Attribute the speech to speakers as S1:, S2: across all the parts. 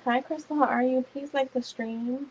S1: Hi, Crystal. How are you? Please like the stream.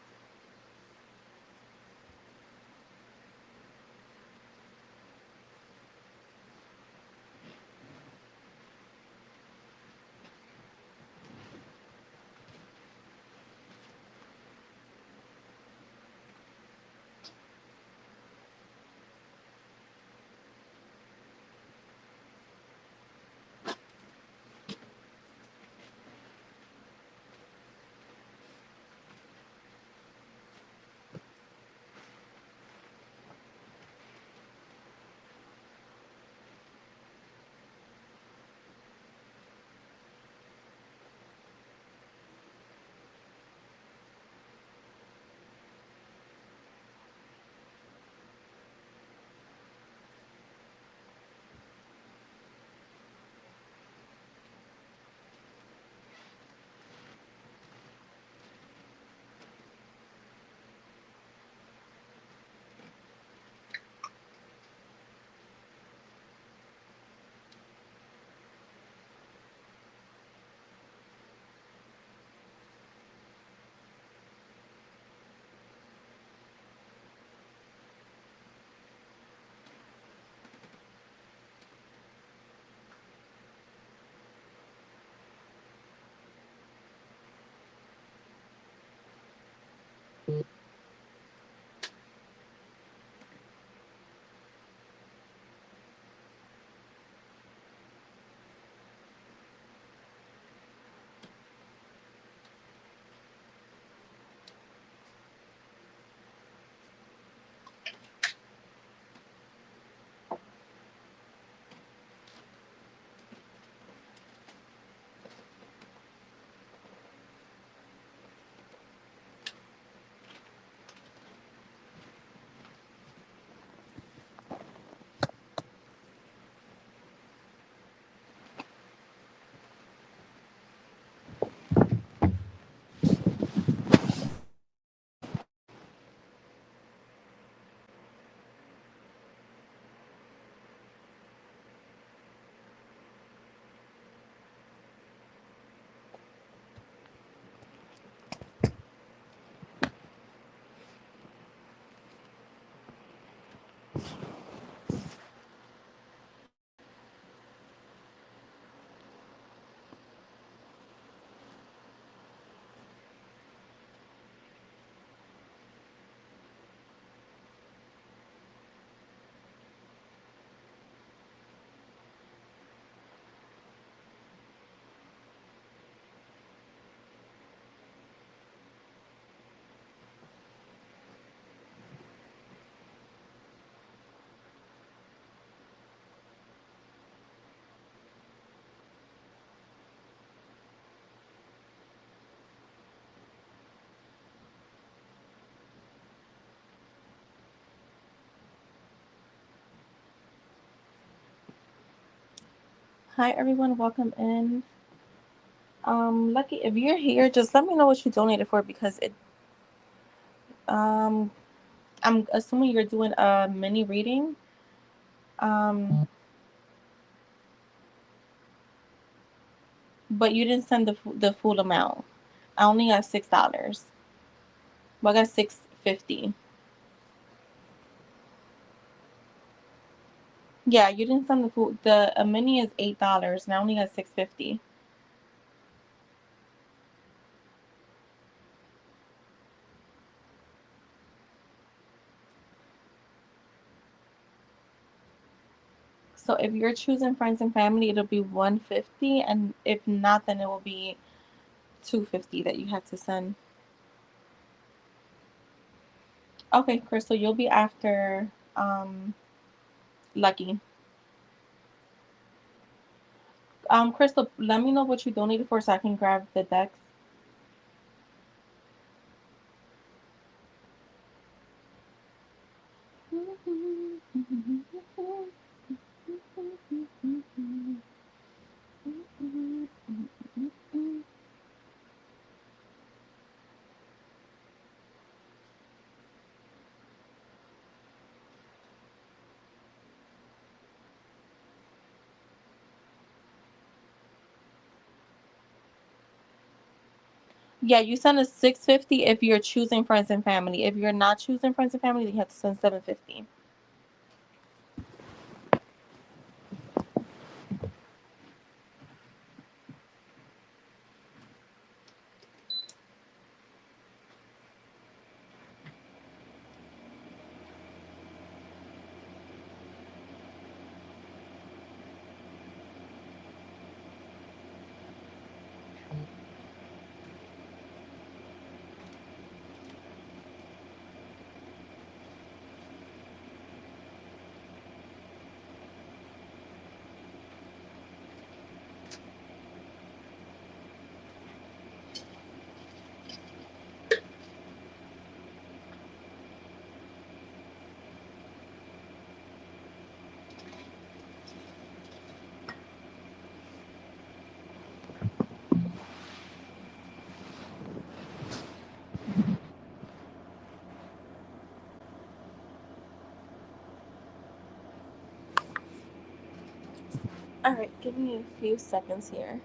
S1: Hi, everyone. Welcome in. Lucky, if you're here, just let me know what you donated for because um, I'm assuming you're doing a mini reading. Um, but you didn't send the full amount. I only got $6. Well, I got 6.50. Yeah, you didn't send the full. The a mini is $8, and I only got 6.50. So if you're choosing friends and family, it'll be 150, and if not, then it will be 250 that you have to send. Okay, Crystal, you'll be after Lucky. Crystal, let me know what you donated for so I can grab the decks. Yeah, you send a 650 if you're choosing friends and family. If you're not choosing friends and family, then you have to send 750. All right, give me a few seconds here.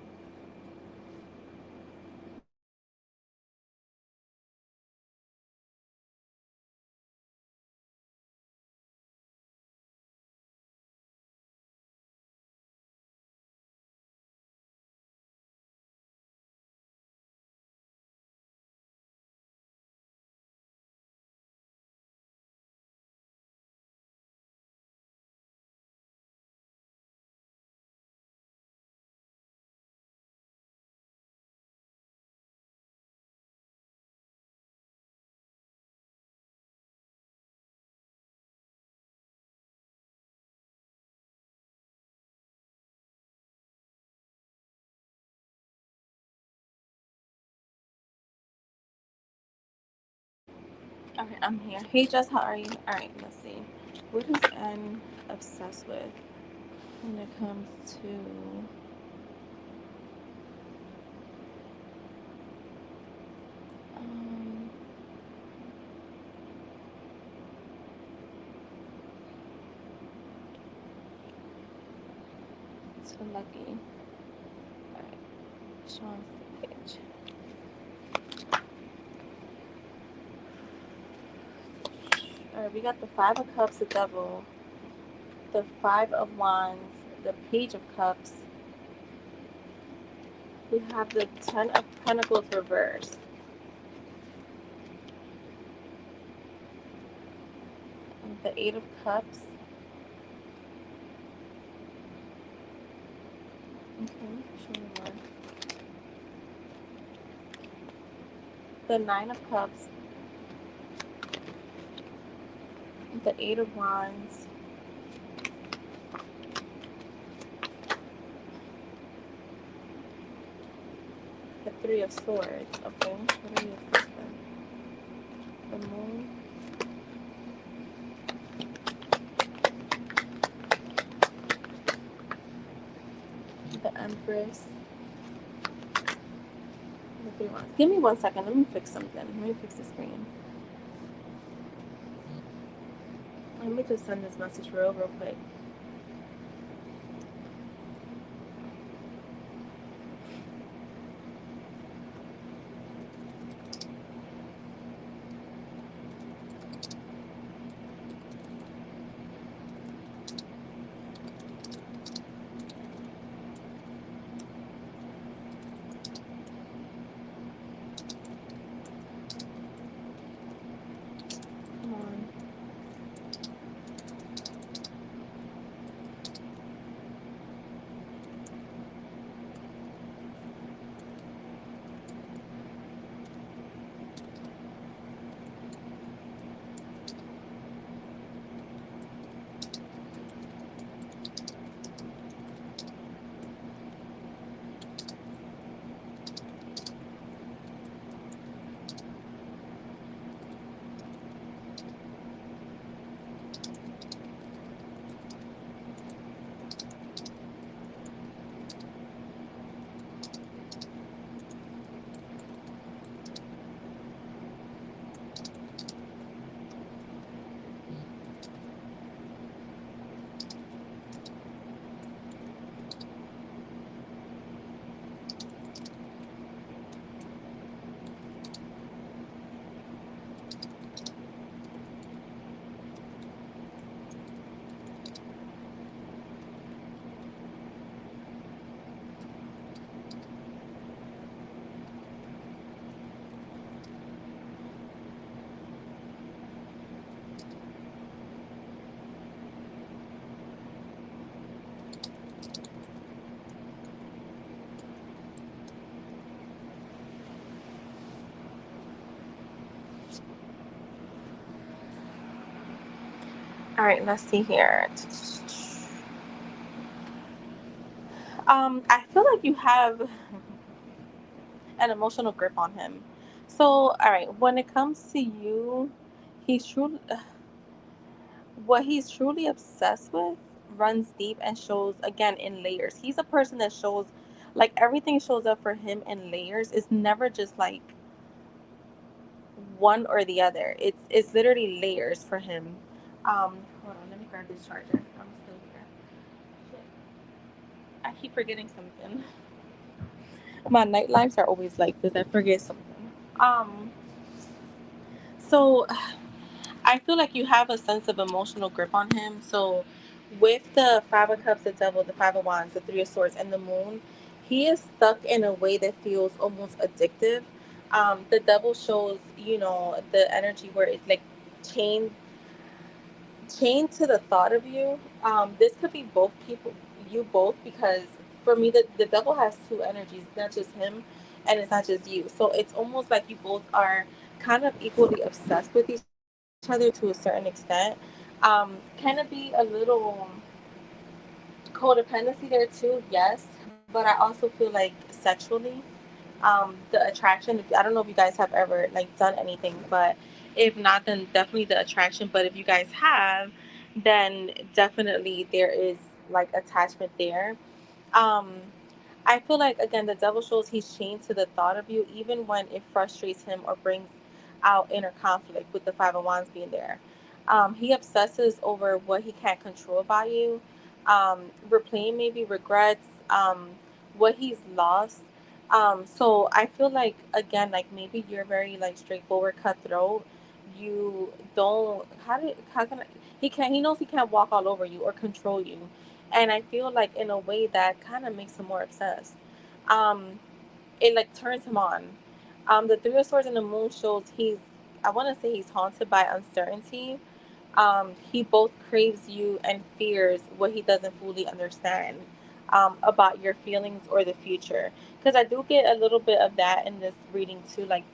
S1: Okay, I'm here. Hey, Jess, how are you? All right, let's see. What is N obsessed with when it comes um, to Lucky? All right, show on the page. All right, we got the Five of Cups, the Devil, the Five of Wands, the Page of Cups. We have the Ten of Pentacles reversed. The Eight of Cups. Okay, show me more. The Nine of Cups. The Eight of Wands. The Three of Swords. Okay, what are your first one? The Moon. The Empress. The Three of Wands. Give me 1 second. Let me fix something. Let me fix the screen. Let me just send this message real quick. Come on. All right, let's see here. I feel like you have an emotional grip on him. So, all right, when it comes to you, he's truly what he's truly obsessed with runs deep and shows again in layers. He's a person that shows like everything shows up for him in layers. It's never just like one or the other. It's literally layers for him. Hold on, let me grab this charger. I'm still here. Shit. I keep forgetting something. My night lives are always like this. I forget something. So I feel like you have a sense of emotional grip on him. So with the Five of Cups, the Devil, the Five of Wands, the Three of Swords, and the Moon, he is stuck in a way that feels almost addictive. The Devil shows, the energy where it's like chained chained to the thought of you. This could be both people, you both, because for me, the Devil has two energies, it's not just him, and it's not just you. So it's almost like you both are kind of equally obsessed with each other to a certain extent. Can it be a little codependency there too? Yes, but I also feel like sexually, the attraction. I don't know if you guys have ever like done anything, but if not, then definitely the attraction. But if you guys have, then definitely there is like attachment there. um I feel like again the devil shows he's chained to the thought of you even when it frustrates him or brings out inner conflict, with the Five of Wands being there. He obsesses over what he can't control about you, replaying maybe regrets, what he's lost. So I feel like again, like maybe you're very like straightforward, cutthroat. You don't how can I, he knows he can't walk all over you or control you, and I feel like in a way that kind of makes him more obsessed. Um, it like turns him on. The Three of Swords and the Moon shows I want to say he's haunted by uncertainty. He both craves you and fears what he doesn't fully understand about your feelings or the future. Because I do get a little bit of that in this reading too. Like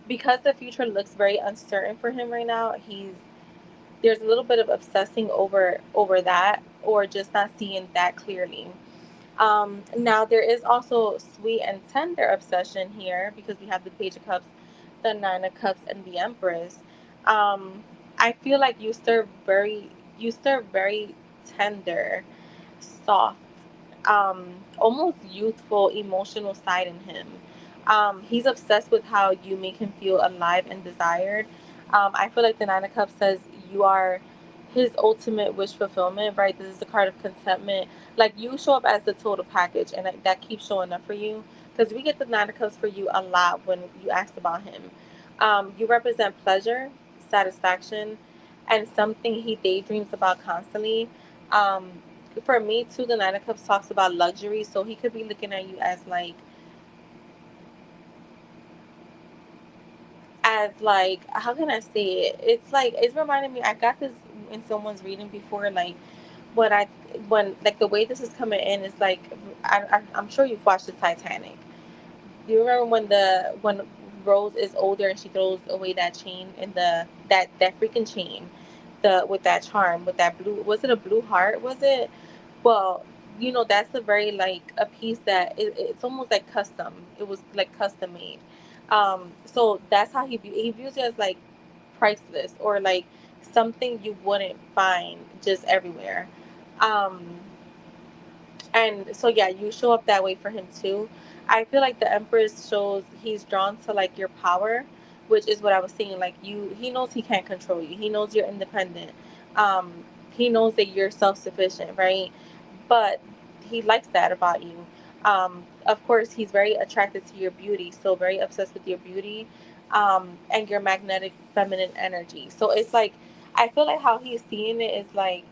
S1: because the future looks very uncertain for him right now. There's a little bit of obsessing over that, or just not seeing that clearly. Now there is also sweet and tender obsession here because we have the Page of Cups, the Nine of Cups, and the Empress. Um, I feel like you stir very tender, soft, almost youthful, emotional side in him. He's obsessed with how you make him feel alive and desired. I feel like the Nine of Cups says you are his ultimate wish fulfillment, right? This is the card of contentment. Like you show up as the total package, and that keeps showing up for you because we get the Nine of Cups for you a lot when you asked about him. You represent pleasure, satisfaction, and something he daydreams about constantly. Um, for me too, the Nine of Cups talks about luxury, so he could be looking at you as like how can I say it? It's like it's reminding me. I got this in someone's reading before, like when I when like the way this is coming in is like I'm sure you've watched the Titanic. Do you remember when Rose is older and she throws away that chain in that freaking chain, the with that charm with that blue, was it a blue heart? Was it? Well, that's a very like a piece that it's almost like custom. It was like custom made. So that's how he views it as like priceless or like something you wouldn't find just everywhere. Um, and so yeah, you show up that way for him too. I feel like the Empress shows he's drawn to like your power, which is what I was saying. Like he knows he can't control you. He knows you're independent. Um, he knows that you're self sufficient, right? But he likes that about you. Of course, he's very attracted to your beauty, so very obsessed with your beauty, and your magnetic feminine energy. So it's like I feel like how he's seeing it is like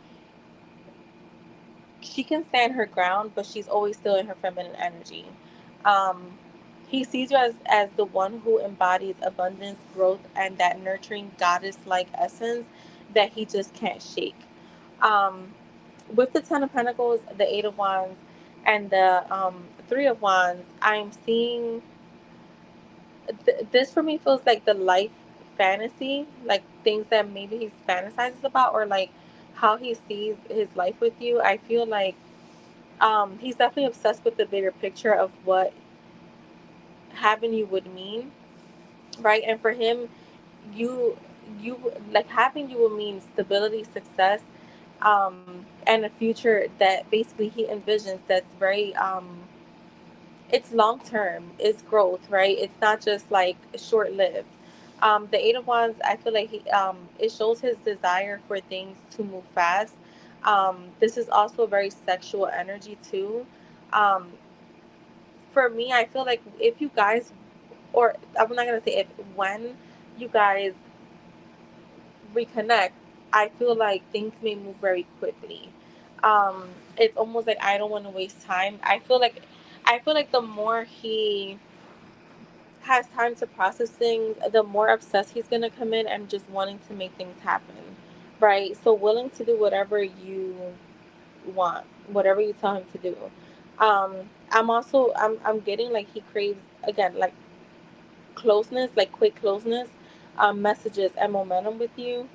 S1: she can stand her ground, but she's always still in her feminine energy. Um, he sees you as the one who embodies abundance, growth, and that nurturing goddess like essence that he just can't shake. Um, with the Ten of Pentacles, the Eight of Wands, and the Three of Wands, I'm seeing this for me feels like the life fantasy, like things that maybe he fantasizes about, or like how he sees his life with you. I feel like he's definitely obsessed with the bigger picture of what having you would mean, right? And for him, you like having you will mean stability, success, and a future that basically he envisions that's very it's long term, it's growth, right? It's not just like short lived. The Eight of Wands, I feel like it shows his desire for things to move fast. This is also a very sexual energy too. Um, for me, I feel like if you guys, or I'm not gonna say if, when you guys reconnect, I feel like things may move very quickly. It's almost like I don't want to waste time. I feel like the more he has time to process things, the more obsessed he's gonna come in and just wanting to make things happen, right? So willing to do whatever you want, whatever you tell him to do. I'm getting like he craves again like closeness, like quick closeness, messages and momentum with you.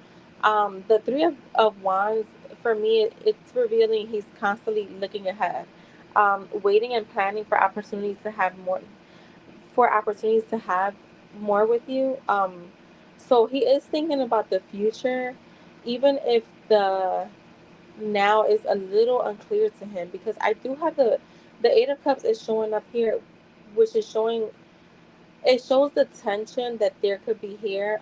S1: The of Wands, for me, it's revealing he's constantly looking ahead, waiting and planning for opportunities to have more with you. So he is thinking about the future, even if the now is a little unclear to him, because I do have the Eight of Cups is showing up here, which is showing it shows the tension that there could be here.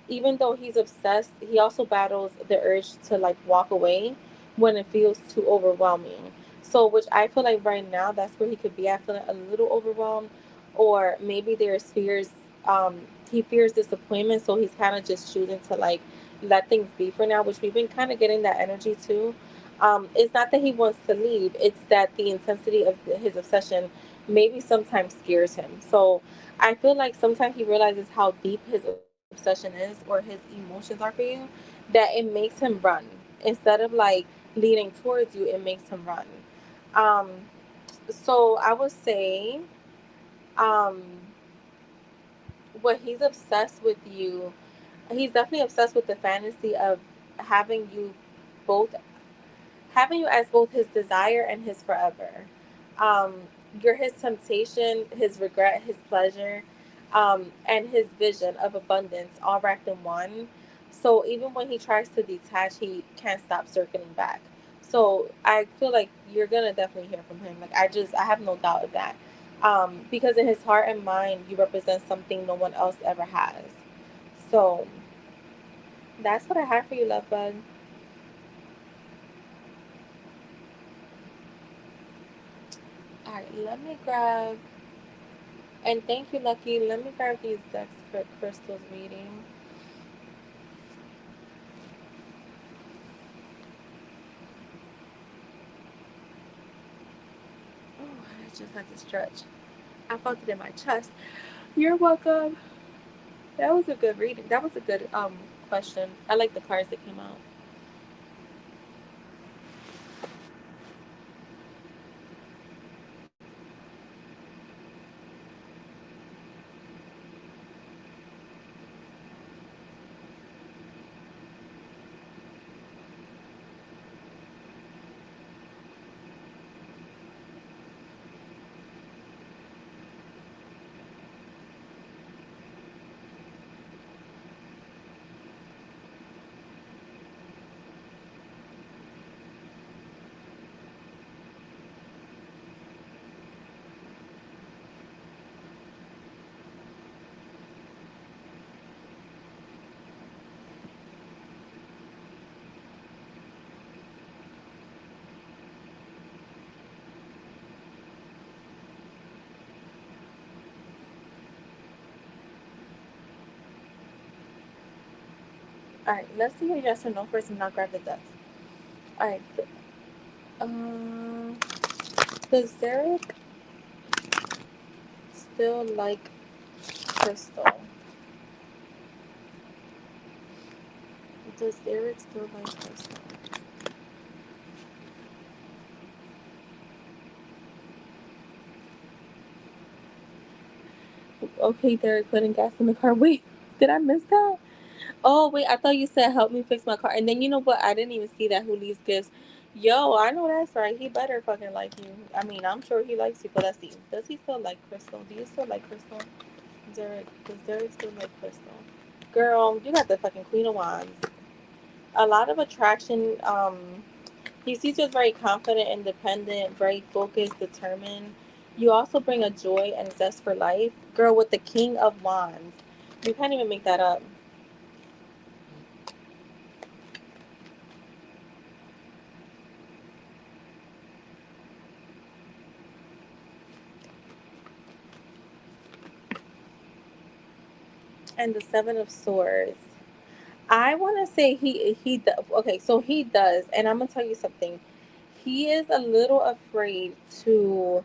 S1: Even though he's obsessed, he also battles the urge to like walk away when it feels too overwhelming. So, which I feel like right now, that's where he could be at, feeling a little overwhelmed, or maybe there's fears. He fears disappointment, so he's kind of just choosing to like let things be for now, which we've been kind of getting that energy too. It's not that he wants to leave; it's that the intensity of his obsession maybe sometimes scares him. So I feel like sometimes he realizes how deep his obsession is or his emotions are for you, that it makes him run. Instead of like leaning towards you, it makes him run. Um, so I would say, um, what he's obsessed with you, he's definitely obsessed with the fantasy of having you both having you as both his desire and his forever. Um, you're his temptation, his regret, his pleasure, and his vision of abundance all wrapped in one. So even when he tries to detach, he can't stop circling back. So I feel like you're gonna definitely hear from him. Like I have no doubt of that. Because in his heart and mind, you represent something no one else ever has. So that's what I have for you, love bug. All right, let me grab. And thank you, Lucky. Let me grab these decks for Crystal's reading. Oh, I just had to stretch. I felt it in my chest. You're welcome. That was a good reading. That was a good question. I like the cards that came out. All right, let's do your yes or no first, and I'll grab the decks. All right. Um, does Derek still like Crystal? Does Derek still like Crystal? Okay, Derek, putting gas in the car. Wait. Did I miss that? Oh wait, I thought you said help me fix my car. And then you know what? I didn't even see that who leaves gifts. Yo, I know that's right. He better fucking like you. I mean, I'm sure he likes you, but let's see. Does he still like Crystal? Do you still like Crystal? Derek, does Derek still like Crystal? Girl, you got the fucking Queen of Wands. A lot of attraction. He sees you as very confident, independent, very focused, determined. You also bring a joy and zest for life. Girl, with the King of Wands. You can't even make that up. And the Seven of Swords. I want to say okay, so he does, and I'm gonna tell you something. He is a little afraid to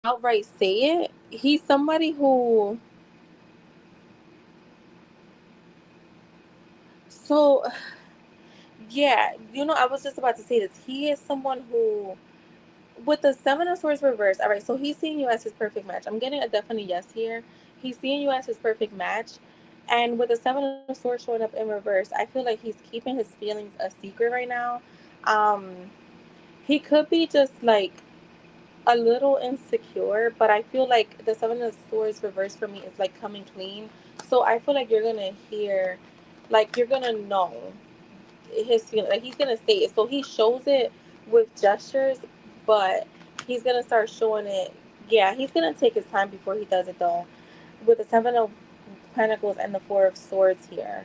S1: outright say it. He's somebody who, so yeah, I was just about to say this. He is someone who, with the Seven of Swords reverse. All right, so he's seeing you as his perfect match. I'm getting a definite yes here. He's seeing you as his perfect match. And with the Seven of Swords showing up in reverse, I feel like he's keeping his feelings a secret right now. Um, he could be just like a little insecure, but I feel like the Seven of Swords reverse for me is like coming clean. So I feel like you're gonna hear, like you're gonna know his feeling. Like he's gonna say it. So he shows it with gestures, but he's gonna start showing it. Yeah, he's gonna take his time before he does it though. With the Seven of Pentacles and the Four of Swords here.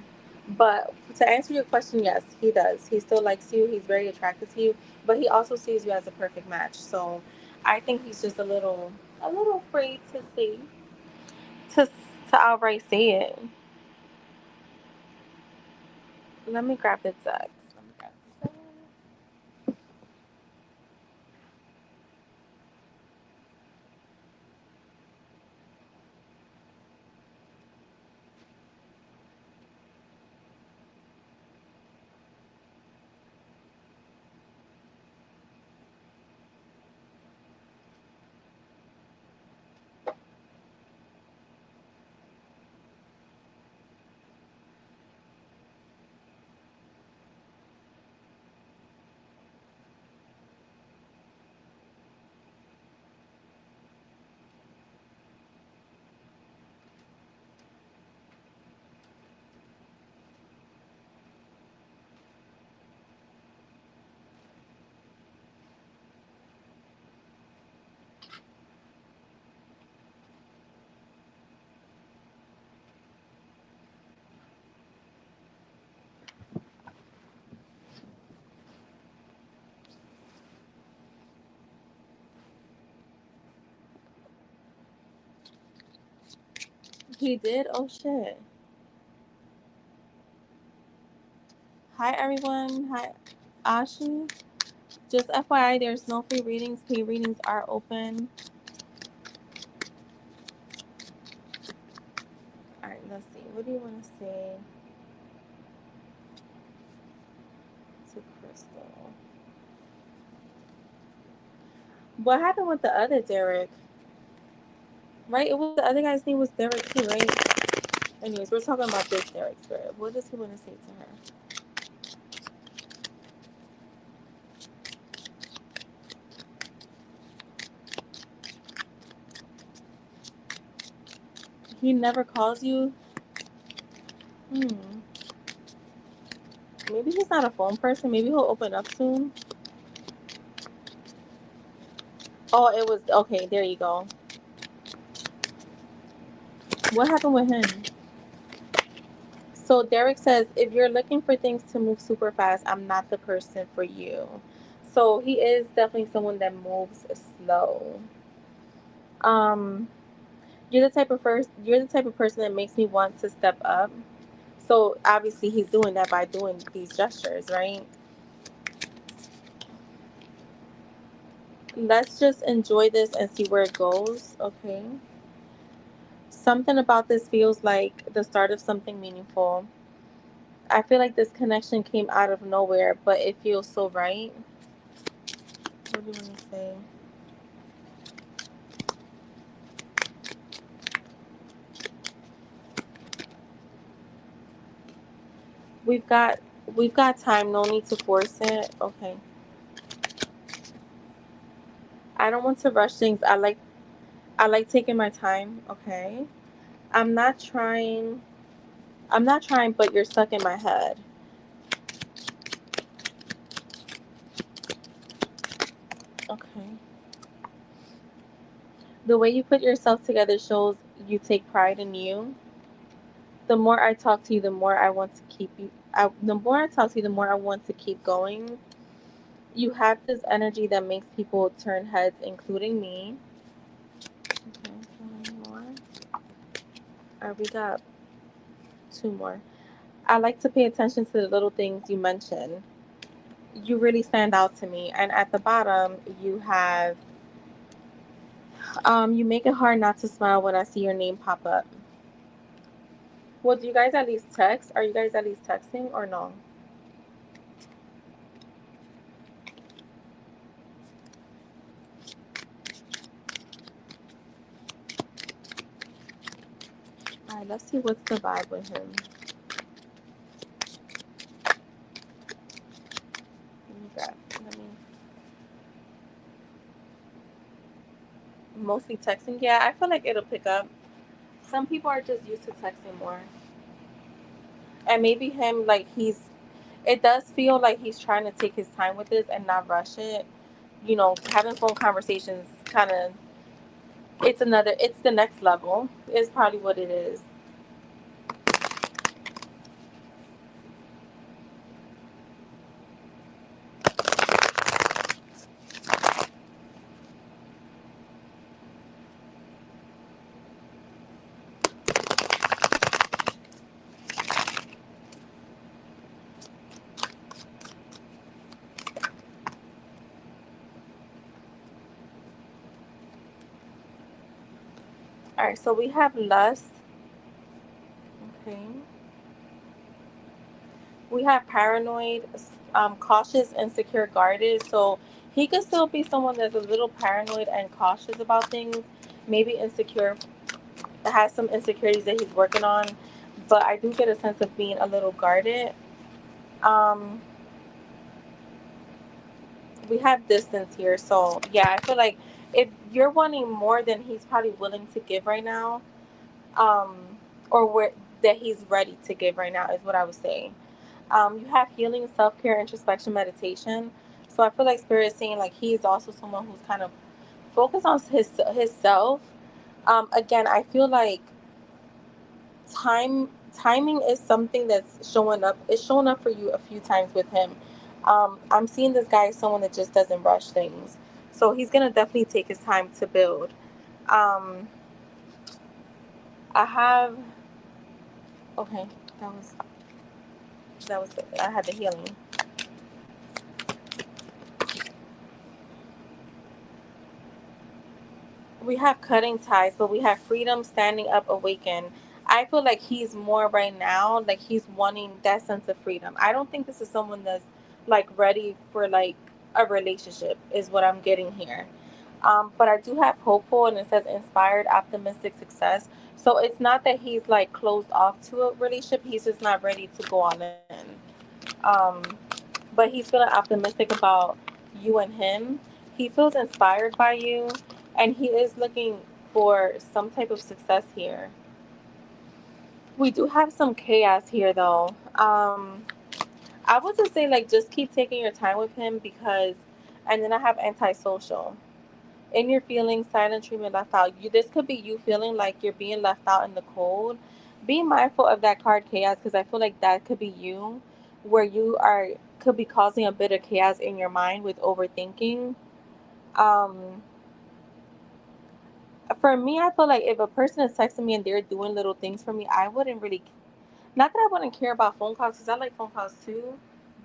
S1: But to answer your question, yes, he does. He still likes you. He's very attracted to you, but he also sees you as a perfect match. So I think he's just a little afraid to to outright say it. Let me grab the text. Let me grab the text. He did. Oh shit. Hi everyone. Hi Ashi. Just FYI, there's no free readings. Paid readings are open. All right, let's see. What do you want to say to Crystal? What happened with the other Derek? Right? It was the other guy's name was Derek too, right? Anyways, we're talking about this Derek spirit. What does he want to say to her? He never calls you. Hmm. Maybe he's not a phone person. Maybe he'll open up soon. Oh, it was okay. There you go. What happened with him? So Derek says, if you're looking for things to move super fast, I'm not the person for you. So he is definitely someone that moves slow. Um, you're the type of person that makes me want to step up. So obviously he's doing that by doing these gestures, right? Let's just enjoy this and see where it goes. Okay. Something about this feels like the start of something meaningful. I feel like this connection came out of nowhere, but it feels so right. What do you want to say? We've got we've got time. No need to force it. Okay. I don't want to rush things. I like taking my time. Okay. I'm not trying. I'm not trying, but you're stuck in my head. Okay. The way you put yourself together shows you take pride in you. The more I talk to you, the more I want to keep you. The more I talk to you, the more I want to keep going. You have this energy that makes people turn heads, including me. Okay, one more. All right, we got two more. I like to pay attention to the little things you mention. You really stand out to me. And at the bottom, you have, you make it hard not to smile when I see your name pop up. Well, do you guys at least text? Are you guys at least texting or no? All right, let's see what's the vibe with him. Let me grab. Let me. Mostly texting. Yeah, I feel like it'll pick up. Some people are just used to texting more, and maybe him like he's. It does feel like he's trying to take his time with this and not rush it. Having phone conversations kind of. It's the next level. Is probably what it is. All right, so we have lust. Okay. We have paranoid, cautious, insecure, guarded. So he could still be someone that's a little paranoid and cautious about things, maybe insecure, has some insecurities that he's working on. But I do get a sense of being a little guarded. Um, we have distance here. So yeah, I feel like if you're wanting more than he's probably willing to give right now, um, or where that he's ready to give right now is what I would say. You have healing, self care, introspection, meditation. So I feel like Spirit is saying like he's also someone who's kind of focused on his self. Again, I feel like timing is something that's showing up. It's showing up for you a few times with him. I'm seeing this guy as someone that just doesn't rush things. So he's gonna definitely take his time to build. Um, I have okay. That was I had the healing. We have cutting ties, but we have freedom, standing up, awaken. I feel like he's more right now, like he's wanting that sense of freedom. I don't think this is someone that's like ready for like a relationship, is what I'm getting here. But I do have hopeful, and it says inspired, optimistic, success. So it's not that he's like closed off to a relationship. He's just not ready to go all in. Um, but he's feeling optimistic about you and him. He feels inspired by you, and he is looking for some type of success here. We do have some chaos here, though. I would just say, like, just keep taking your time with him because, and then I have antisocial. In your feelings, silent treatment, left out. This could be you feeling like you're being left out in the cold. Be mindful of that card chaos because I feel like that could be you, where you are could be causing a bit of chaos in your mind with overthinking. Um, for me, I feel like if a person is texting me and they're doing little things for me, I wouldn't really, not that I wouldn't care about phone calls because I like phone calls too,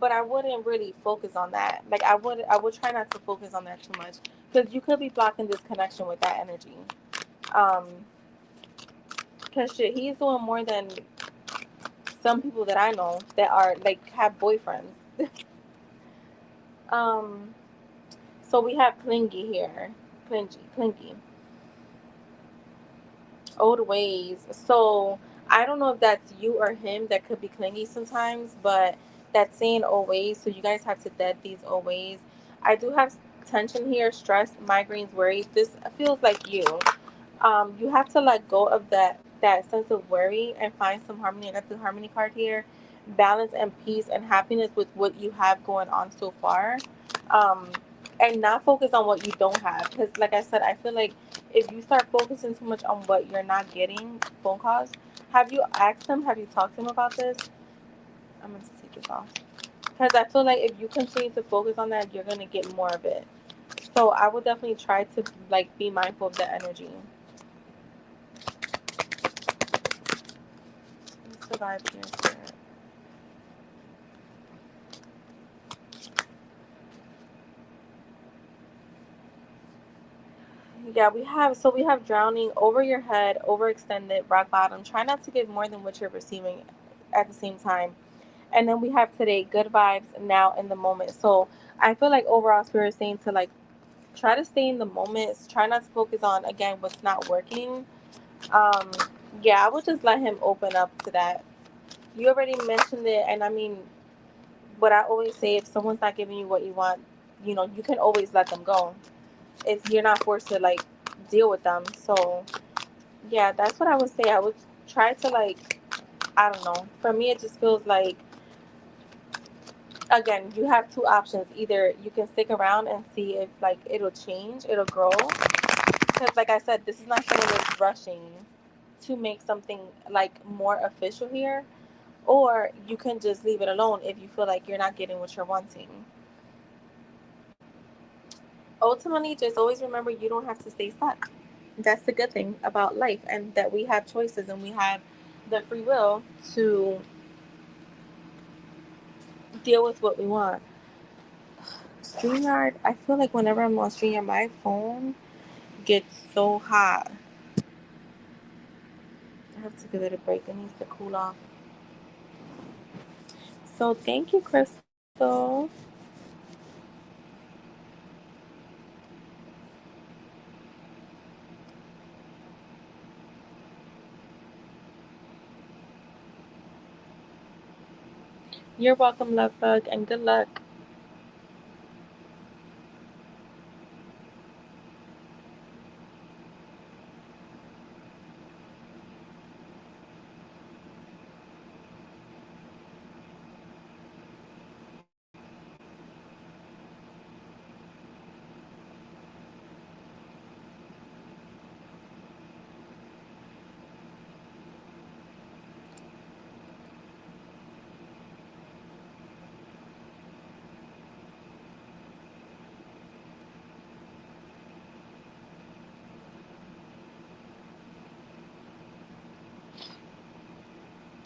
S1: but I wouldn't really focus on that. Like I would try not to focus on that too much because you could be blocking this connection with that energy. Um, because shit, he's doing more than some people that I know that are like have boyfriends. um, so we have clingy here, clingy, old ways. So I don't know if that's you or him that could be clingy sometimes, but that's saying always. So you guys have to dead these always. I do have tension here, stress, migraines, worry. This feels like you. You have to let go of that sense of worry and find some harmony. I got the harmony card here, balance and peace and happiness with what you have going on so far, um, and not focus on what you don't have. Because, like I said, I feel like if you start focusing too much on what you're not getting, phone calls. Have you asked him? Have you talked to him about this? I'm going to take this off because I feel like if you continue to focus on that, you're gonna get more of it. So I would definitely try to like be mindful of the energy. Survive here, spirit. Yeah, we have drowning, over your head, overextended, rock bottom. Try not to give more than what you're receiving at the same time. And then we have today, good vibes, now in the moment. So I feel like overall spirit is saying to like try to stay in the moment. Try not to focus on again what's not working. Um, yeah, I would just let him open up to that. You already mentioned it, and I mean, what I always say, if someone's not giving you what you want, you can always let them go. It's You're not forced to like deal with them. So yeah, that's what I would say. I would try to like, I don't know. For me, it just feels like again, you have two options. Either you can stick around and see if like it'll change, it'll grow. Because like I said, this is not someone that's rushing to make something like more official here. Or you can just leave it alone if you feel like you're not getting what you're wanting. Ultimately, just always remember you don't have to stay stuck. That's the good thing about life, and that we have choices and we have the free will to deal with what we want. StreamYard, I feel like whenever I'm on StreamYard, my phone gets so hot. I have to give it a break. It needs to cool off. So thank you, Crystal. You're welcome, love bug, and good luck.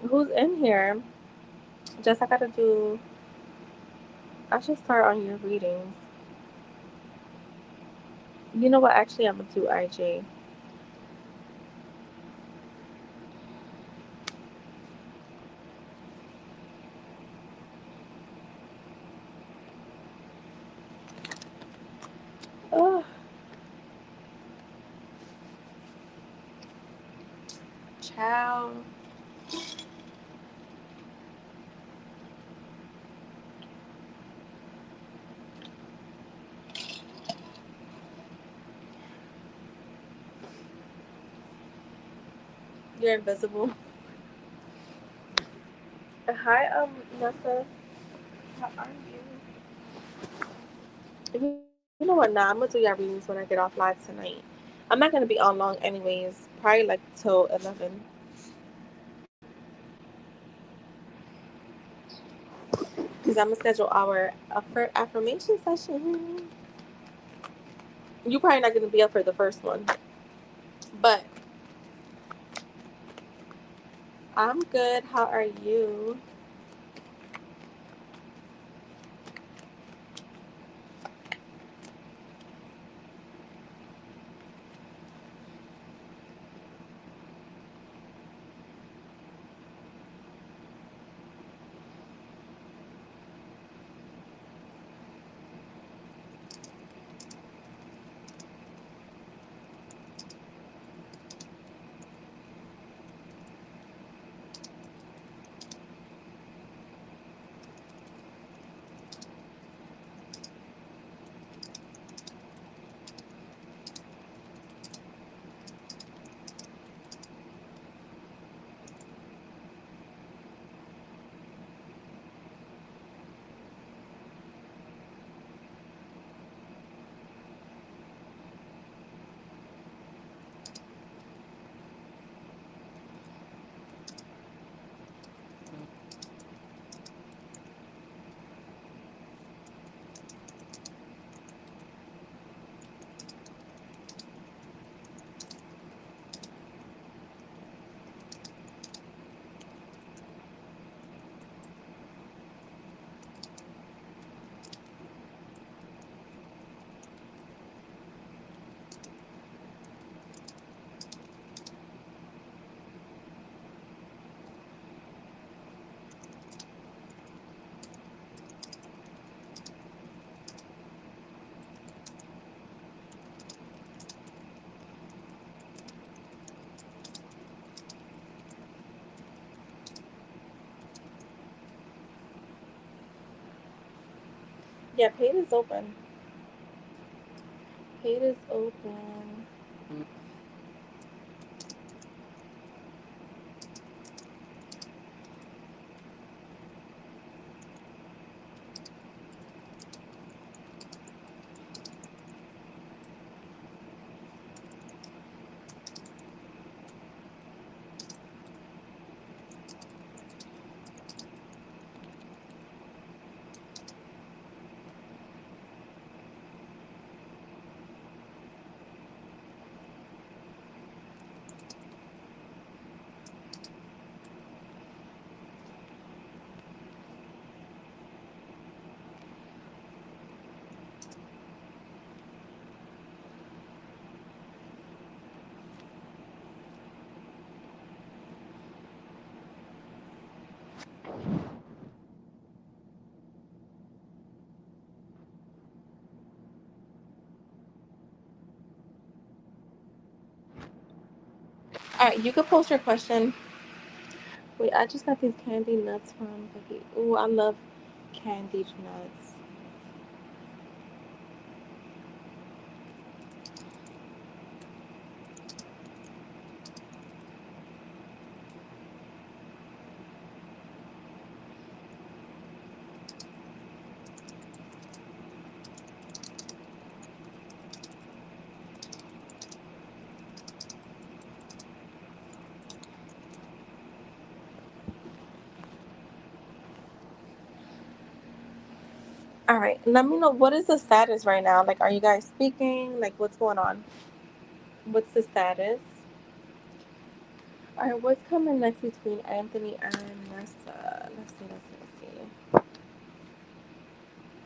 S1: Who's in here? Just I gotta do. I should start on your readings. You know what? Actually, I'm gonna do IJ. Oh, child. You're invisible. Hi, Nessa. How are you? You know what? Nah, I'm gonna do your readings when I get off live tonight. I'm not gonna be on long, anyways. Probably like till 11. Because I'm gonna schedule our affirmation session. You probably not gonna be up for the first one, but I'm good. How are you? Yeah, paid is open. Paid is open. All right, you could post your question. Wait, I just got these candy nuts from Cookie. Ooh, I love candied nuts. All right, let me know what is the status right now. Like, are you guys speaking? Like, what's going on? What's the status? All right, what's coming next between Anthony and Nessa? Let's see.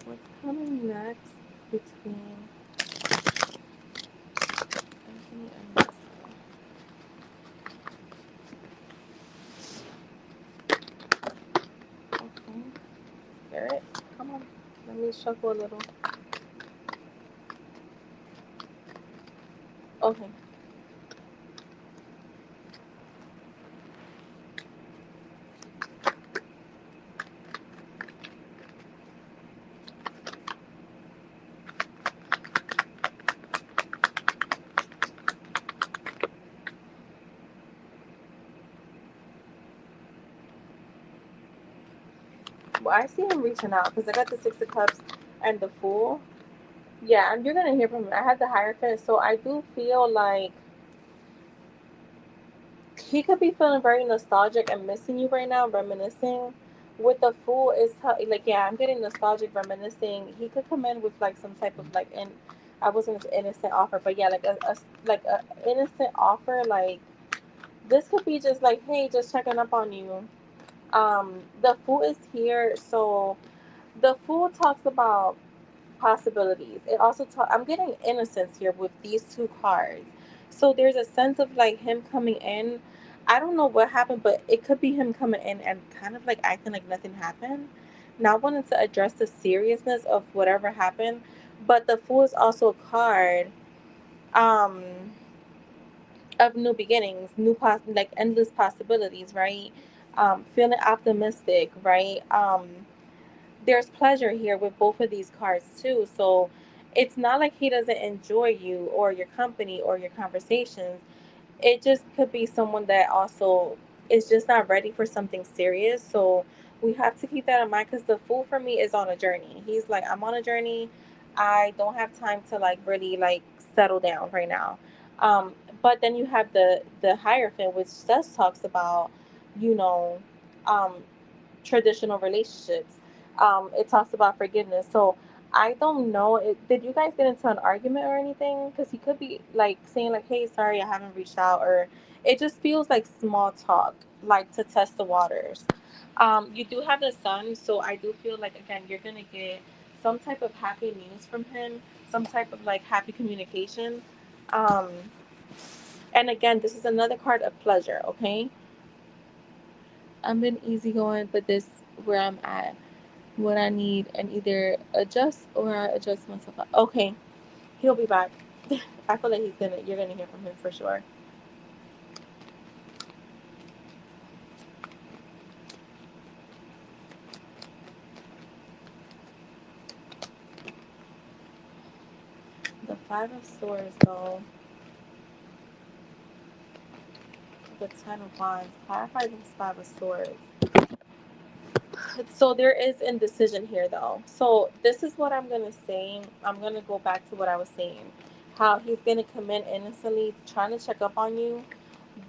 S1: What's coming next between Anthony and Nessa? Okay, Garrett, come on. Let me shuffle a little. Okay. Well, I see him reaching out because I got the Six of Cups and the Fool. Yeah, and you're gonna hear from him. I had the Hierophant, so I do feel like he could be feeling very nostalgic and missing you right now, reminiscing. With the Fool, is like, yeah, I'm getting nostalgic, reminiscing. He could come in with like some type of like, and I wasn't an innocent offer, but yeah, like a innocent offer. Like, this could be just like, hey, just checking up on you. The Fool is here, so the Fool talks about possibilities. It also I'm getting innocence here with these two cards. So there's a sense of like him coming in. I don't know what happened, but it could be him coming in and kind of like acting like nothing happened. Not wanting to address the seriousness of whatever happened. But the Fool is also a card um of new beginnings, like endless possibilities, right? Feeling optimistic, right? There's pleasure here with both of these cards too. So it's not like he doesn't enjoy you or your company or your conversations. It just could be someone that also is just not ready for something serious. So we have to keep that in mind because the Fool for me is on a journey. He's like, I'm on a journey. I don't have time to like really like settle down right now. But then you have the Hierophant, which just talks about, you know, um, traditional relationships. It talks about forgiveness. So I don't know. Did you guys get into an argument or anything? Because he could be like saying like, "Hey, sorry, I haven't reached out," or it just feels like small talk, like to test the waters. You do have the Sun, so I do feel like again you're gonna get some type of happy news from him, some type of like happy communication. Um, and again, this is another card of pleasure. Okay, I'm been easygoing, but this where I'm at, what I need, and either adjust or I adjust myself. Okay, he'll be back. I feel like you're gonna hear from him for sure. Five of Swords, though. The Ten of Wands. Clarify this Five of Swords. So there is indecision here, though. So this is what I'm gonna say. I'm gonna go back to what I was saying. How he's gonna come in innocently, trying to check up on you,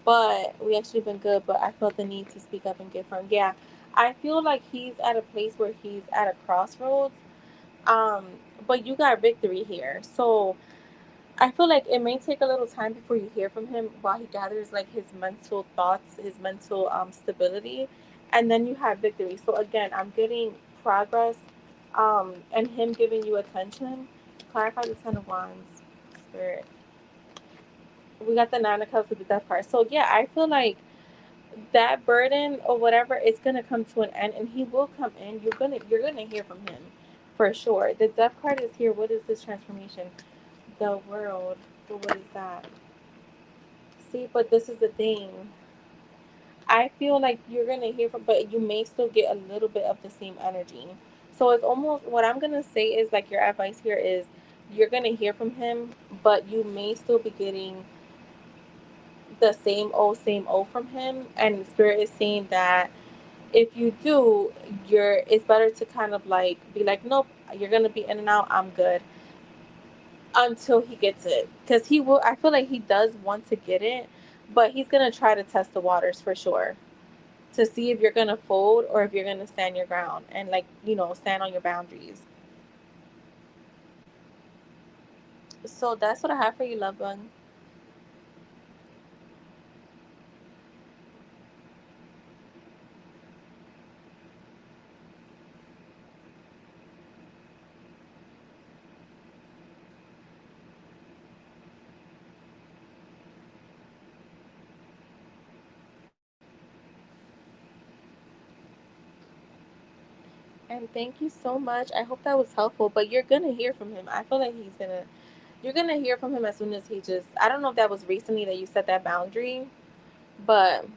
S1: but we actually been good. But I felt the need to speak up and get firm. Yeah, I feel like he's at a place where he's at a crossroads. Um, but you got victory here, so I feel like it may take a little time before you hear from him while he gathers like his mental thoughts, his mental stability, and then you have victory. So again, I'm getting progress, and him giving you attention. Clarify the Ten of Wands, Spirit. We got the Nine of Cups with the Death card. So yeah, I feel like that burden or whatever is gonna come to an end, and he will come in. You're gonna hear from him for sure. The Death card is here. What is this transformation? The World. But what is that? See, but this is the thing. I feel like you're gonna hear from, but you may still get a little bit of the same energy. So it's almost what I'm gonna say is like your advice here is you're gonna hear from him, but you may still be getting the same old from him. And Spirit is saying that if you do, it's better to kind of like be like, nope, you're gonna be in and out. I'm good until he gets it, because he will. I feel like he does want to get it, but he's gonna try to test the waters for sure to see if you're gonna fold or if you're gonna stand your ground and like stand on your boundaries. So that's what I have for you, loved one. And thank you so much. I hope that was helpful. But you're gonna hear from him. I feel like you're gonna hear from him as soon as he just. I don't know if that was recently that you set that boundary, but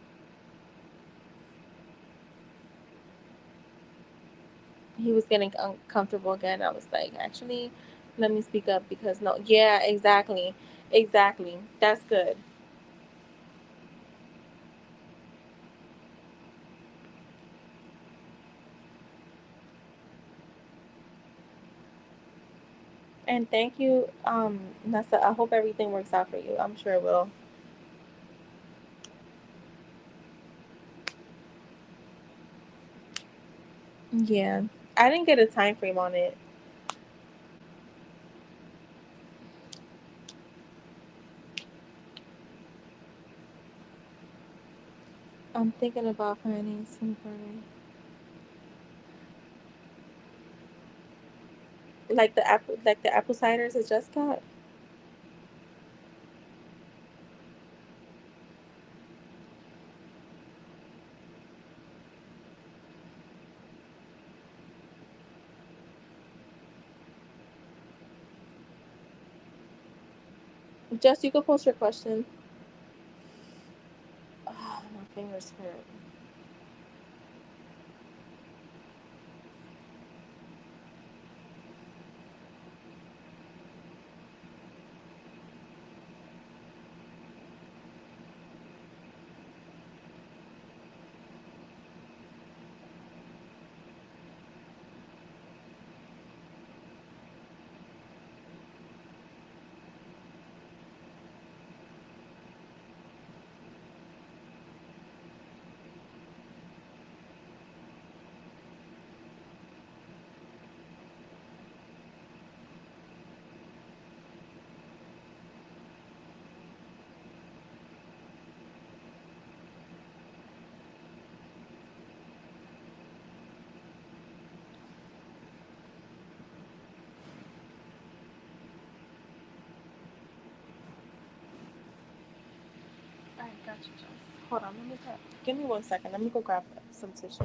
S1: he was getting uncomfortable again. I was like, actually, let me speak up because no, yeah, exactly, exactly. That's good. And thank you, Nessa. I hope everything works out for you. I'm sure it will. Yeah, I didn't get a time frame on it. I'm thinking about finding some kind like the apple ciders I just got. Just you can post your question. Oh, my fingers hurt. All right, got you, Jess. Hold on, give me 1 second. Let me go grab some tissue.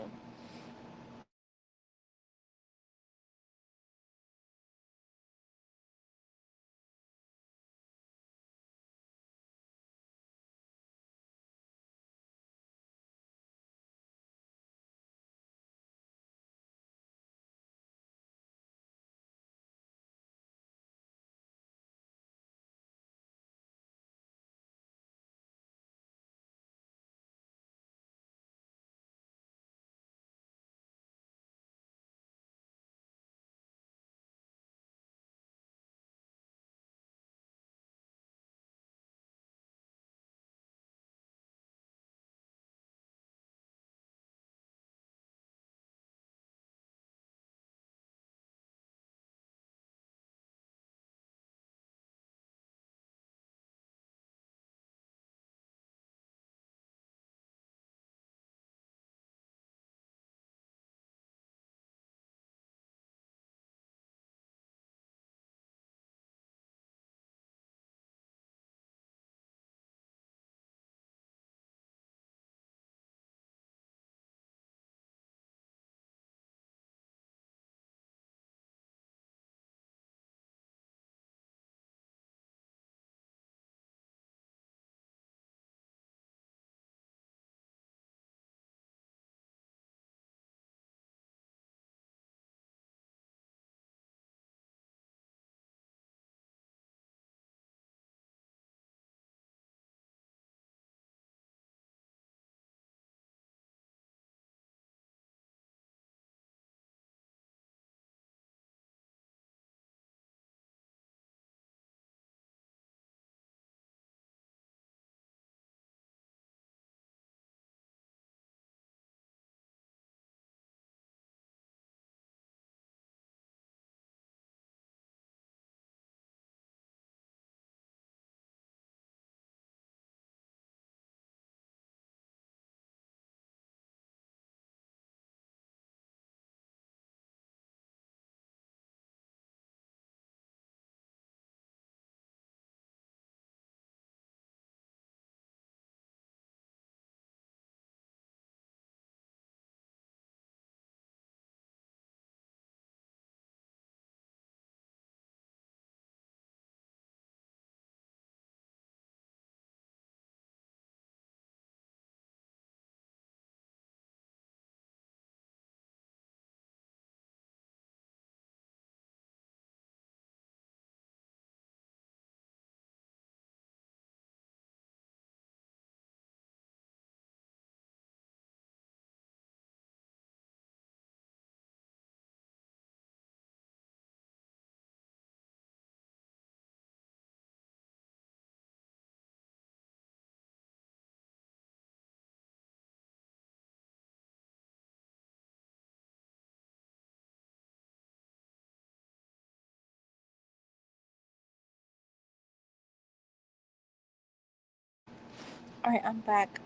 S1: All right, I'm back.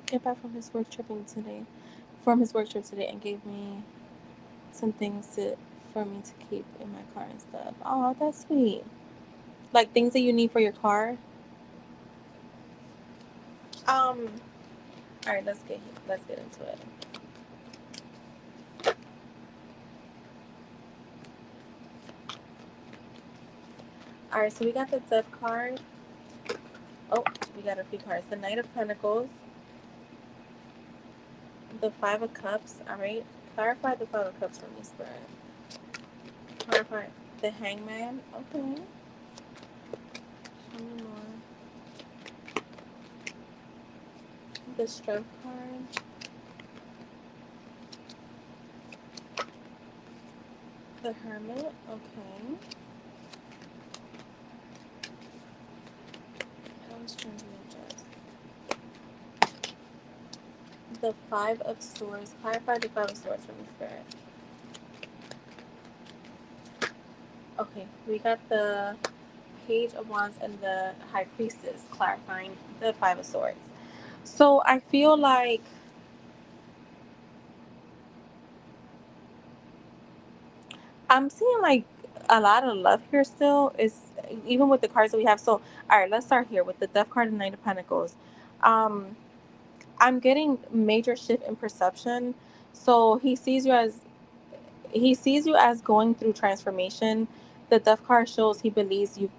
S1: Came back from his work tripping today, from his work trip today, and gave me some things to for me to keep in my car and stuff. Oh, that's sweet. Like things that you need for your car. Um. All right, let's get into it. All right, so we got the Death card. Oh, we got a few cards. The Knight of Pentacles, the Five of Cups. All right, clarify the Five of Cups for me, Spirit. Clarify the Hangman. Okay, show me more. The Strength card, the Hermit. Okay, I was trying to adjust. The Five of Swords. Clarify the Five of Swords for me, Spirit. Okay, we got the Page of Wands and the High Priestess, clarifying the Five of Swords. So I feel like I'm seeing like a lot of love here still. Is even with the cards that we have. So all right, let's start here with the Death card and Knight of Pentacles. Um, I'm getting major shift in perception. So he sees you as going through transformation. The Death card shows he believes you've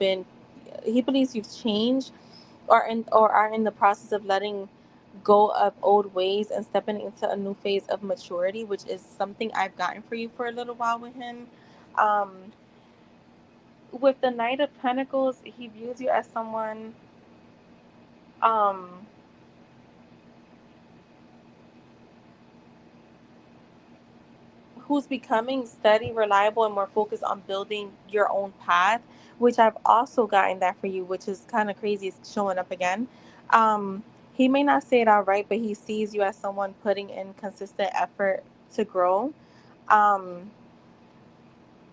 S1: changed or are in the process of letting go of old ways and stepping into a new phase of maturity, which is something I've gotten for you for a little while with him. Um, with the Knight of Pentacles, he views you as someone um, who's becoming steady, reliable, and more focused on building your own path, which I've also gotten that for you, which is kind of crazy. It's showing up again. Um, he may not say it outright, but he sees you as someone putting in consistent effort to grow. Um,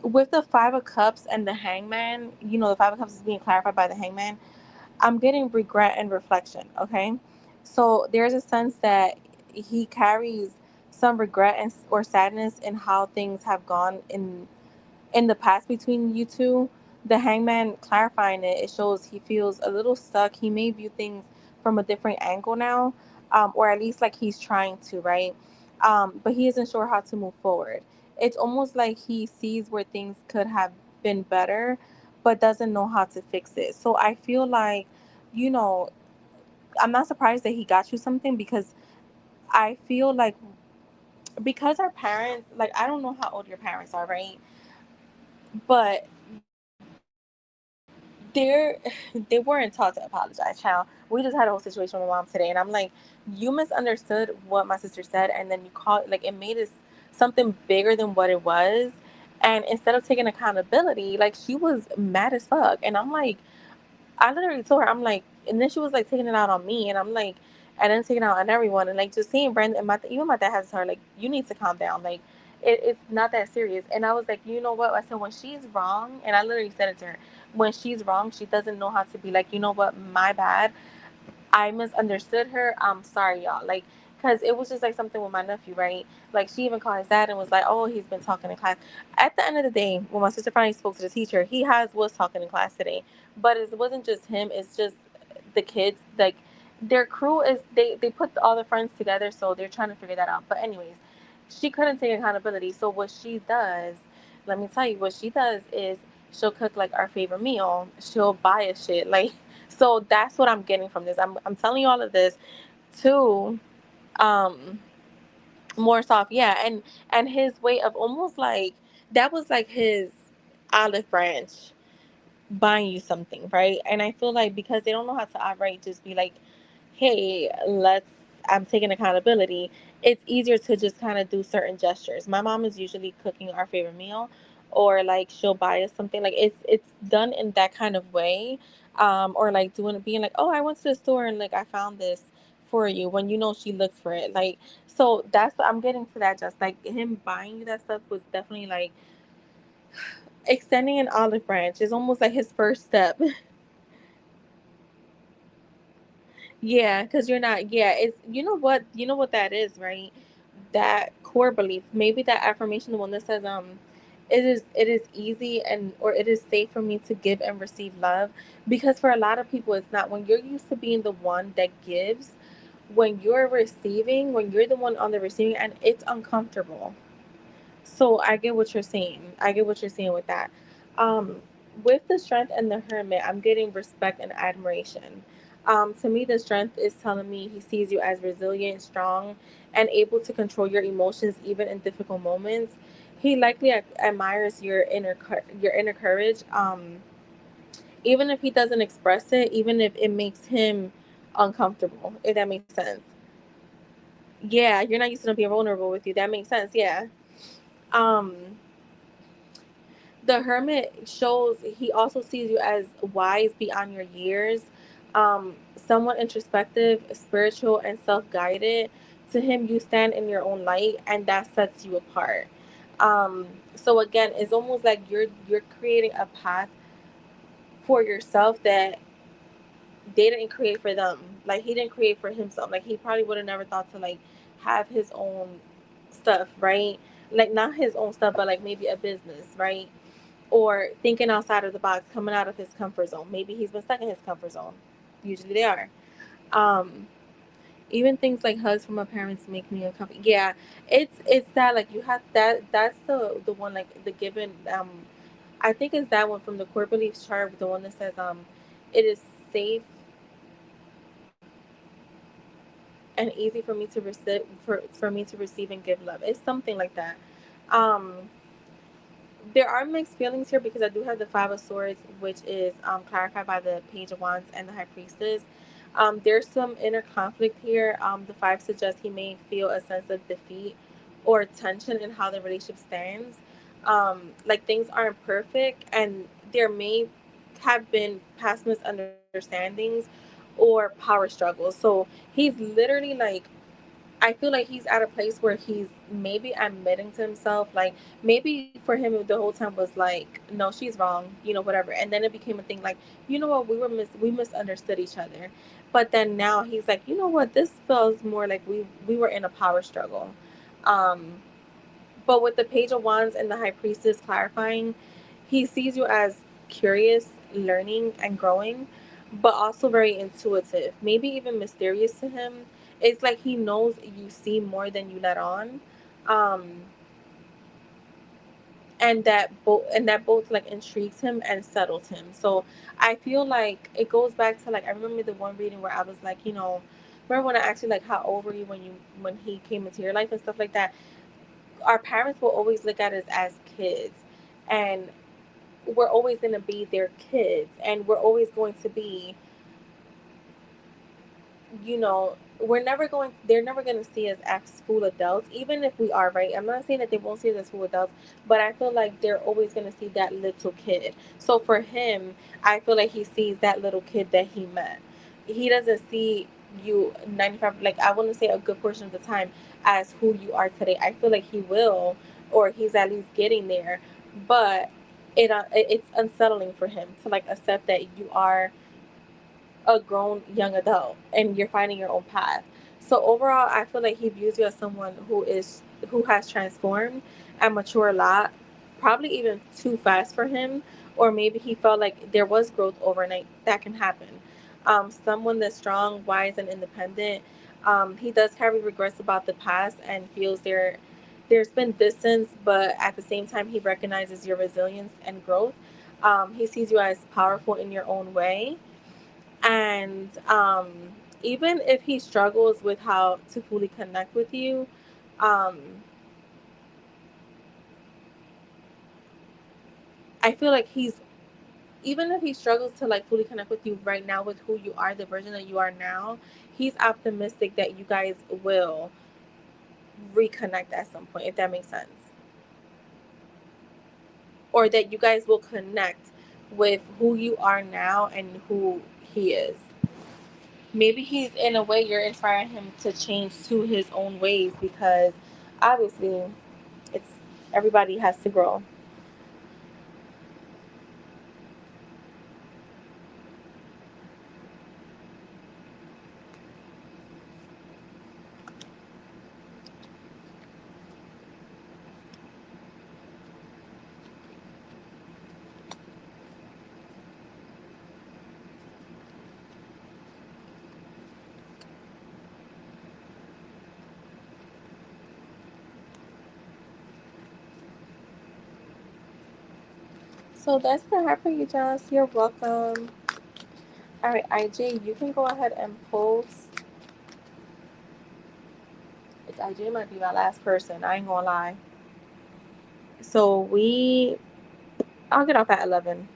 S1: with the Five of Cups and the Hangman, the Five of Cups is being clarified by the Hangman. I'm getting regret and reflection, okay? So there's a sense that he carries some regret or sadness in how things have gone in the past between you two. The Hangman clarifying it, it shows he feels a little stuck. He may view things from a different angle now, or at least like he's trying to, right? But he isn't sure how to move forward. It's almost like he sees where things could have been better, but doesn't know how to fix it. So I feel like, you know, I'm not surprised that he got you something because I feel like because our parents, like, I don't know how old your parents are, right? But they're they weren't taught to apologize, child. We just had a whole situation with my mom today, and I'm like, you misunderstood what my sister said, and then you called like it made it something bigger than what it was. And instead of taking accountability, like she was mad as fuck, and I'm like, I literally told her, I'm like, and then she was like taking it out on me, and I'm like, and then taking it out on everyone, and like just seeing Brenda and even my dad has to her like, you need to calm down, like it's not that serious. And I was like, you know what? I said when she's wrong, and I literally said it to her, when she's wrong, she doesn't know how to be like, you know what, my bad. I misunderstood her. I'm sorry, y'all. Like, because it was just like something with my nephew, right? Like, she even called his dad and was like, oh, he's been talking in class. At the end of the day, when my sister finally spoke to the teacher, was talking in class today. But it wasn't just him, it's just the kids. Like, their crew they put all the friends together, so they're trying to figure that out. But, anyways, she couldn't take accountability. So, what she does, let me tell you, what she does is she'll cook like our favorite meal, she'll buy us shit. Like, so that's what I'm getting from this. I'm telling you all of this to um more soft, yeah, and his way of almost like that was like his olive branch buying you something, right? And I feel like because they don't know how to outright just be like, hey, I'm taking accountability, it's easier to just kind of do certain gestures. My mom is usually cooking our favorite meal, or like she'll buy us something. Like it's done in that kind of way. Or like being like, oh, I went to the store and like I found this for you when you know she looks for it. Like, so that's I'm getting to that. Just like him buying you that stuff was definitely like extending an olive branch is almost like his first step. Yeah, because you're not. Yeah, it's you know what that is, right? That core belief, maybe that affirmation, the one that says, it is easy and or it is safe for me to give and receive love, because for a lot of people, it's not. When you're used to being the one that gives, when you're receiving, when you're the one on the receiving end, it's uncomfortable. So I get what you're saying. I get what you're saying with that. Um, with the strength and the hermit, I'm getting respect and admiration. To me, the strength is telling me he sees you as resilient, strong, and able to control your emotions even in difficult moments. He likely admires your inner courage, even if he doesn't express it, even if it makes him uncomfortable. If that makes sense. Yeah, you're not used to them being vulnerable with you. That makes sense. Yeah. Um, the hermit shows he also sees you as wise beyond your years, somewhat introspective, spiritual, and self-guided. To him, you stand in your own light, and that sets you apart. So again, it's almost like you're creating a path for yourself that they didn't create for them. Like he didn't create for himself. Like he probably would have never thought to like have his own stuff, right? Like not his own stuff, but like maybe a business, right? Or thinking outside of the box, coming out of his comfort zone. Maybe he's been stuck in his comfort zone. Usually they are. Um, Even things like hugs from my parents make me uncomfortable. Yeah, it's that like you have that. That's the one like the given. I think it's that one from the core beliefs chart, the one that says it is safe and easy for me to receive for me to receive and give love. It's something like that. Um, there are mixed feelings here because I do have the Five of Swords, which is clarified by the Page of Wands and the High Priestess. There's some inner conflict here. The Five suggests he may feel a sense of defeat or tension in how the relationship stands. Like things aren't perfect, and there may have been past misunderstandings or power struggles. So he's literally like I feel like he's at a place where he's maybe admitting to himself, like maybe for him the whole time was like, no, she's wrong, whatever. And then it became a thing like, what, we misunderstood each other. But then now he's like, what, this feels more like we were in a power struggle. Um, but with the Page of Wands and the High Priestess clarifying, he sees you as curious, learning, and growing, but also very intuitive, maybe even mysterious to him. It's like he knows you see more than you let on. Um, and that both like intrigues him and settles him. So I feel like it goes back to like I remember the one reading where I was like, remember when I asked you like how old were you when he came into your life and stuff like that. Our parents will always look at us as kids, and we're always going to be their kids, and we're always going to be, we're never going they're never going to see us as full adults, even if we are, right? I'm not saying that they won't see us as full adults, but I feel like they're always going to see that little kid. So for him, I feel like he sees that little kid that he met. He doesn't see you 95, like I want to say a good portion of the time, as who you are today. I feel like he will, or he's at least getting there, but it's unsettling for him to like accept that you are a grown young adult and you're finding your own path. So overall, I feel like he views you as someone who has transformed and matured a lot, probably even too fast for him, or maybe he felt like there was growth overnight. That can happen. Someone that's strong, wise, and independent. He does carry regrets about the past and feels there's been distance, but at the same time, he recognizes your resilience and growth. He sees you as powerful in your own way, and even if he struggles with how to fully connect with you, um, I feel like even if he struggles to like fully connect with you right now with who you are, the version that you are now, he's optimistic that you guys will reconnect at some point, if that makes sense, or that you guys will connect with who you are now and who he is. Maybe he's in a way you're inspiring him to change to his own ways because obviously it's everybody has to grow. So that's gonna happen, you guys. You're welcome. All right, IJ, you can go ahead and post. It's IJ might be my last person. I ain't gonna lie. So I'll get off at 11.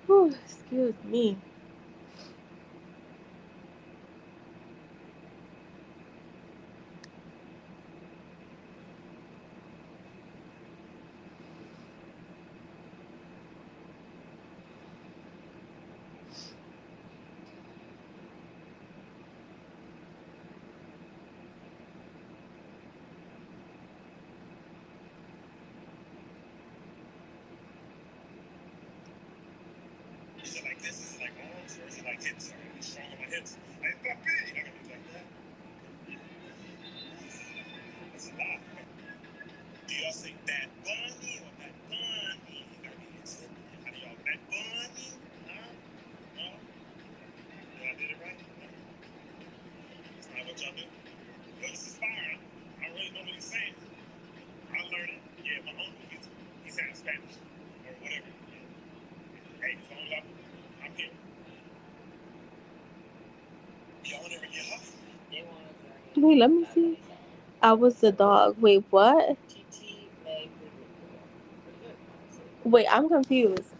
S1: Whew, excuse me. Wait, let me see. I was the dog. Wait, what? Wait, I'm confused.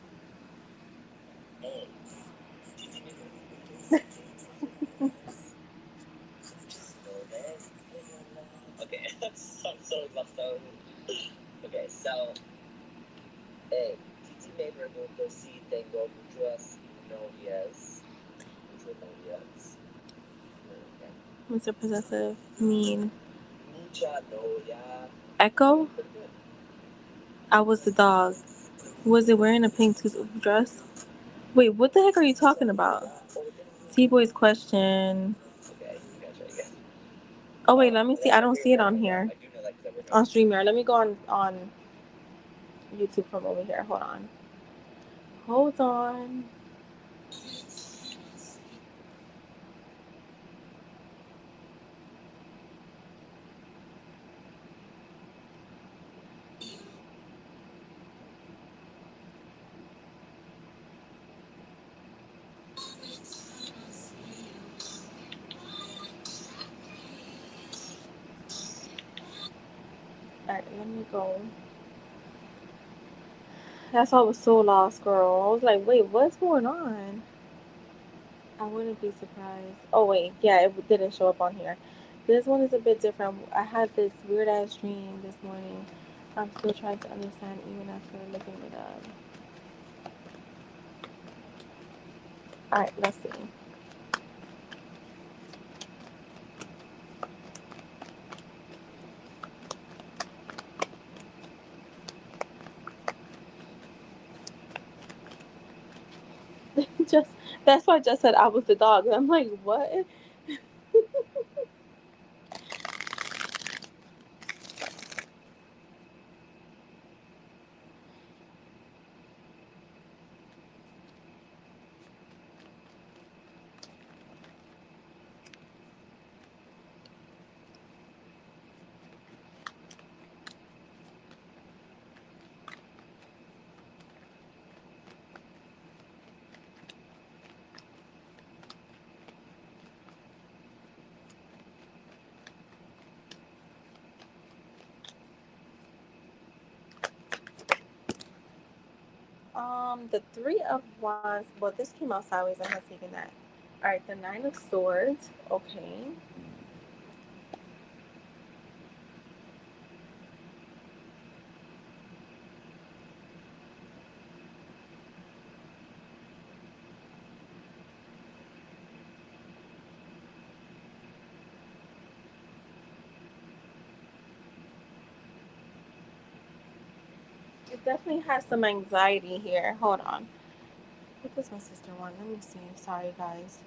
S1: Mr. Possessive, mean. Echo? I was the dog. Was it wearing a pink dress? Wait, what the heck are you talking about? T-Boy's question. Oh, wait, let me see. I don't see it on here. On StreamYard. Let me go on YouTube from over here. Hold on. Hold on. Alright, let me go. That's why I was so lost, girl. I was like, wait, what's going on? I wouldn't be surprised. Oh, wait. Yeah, it didn't show up on here. This one is a bit different. I had this weird ass dream this morning. I'm still trying to understand even after looking it up. Alright, let's see. Just that's why I just said I was the dog. And I'm like, what? The Three of Wands. Well, this came out sideways. I'm not taking that. All right, the Nine of Swords. Okay. definitely has some anxiety here. Hold on. What does my sister want? Let me see. Sorry, guys.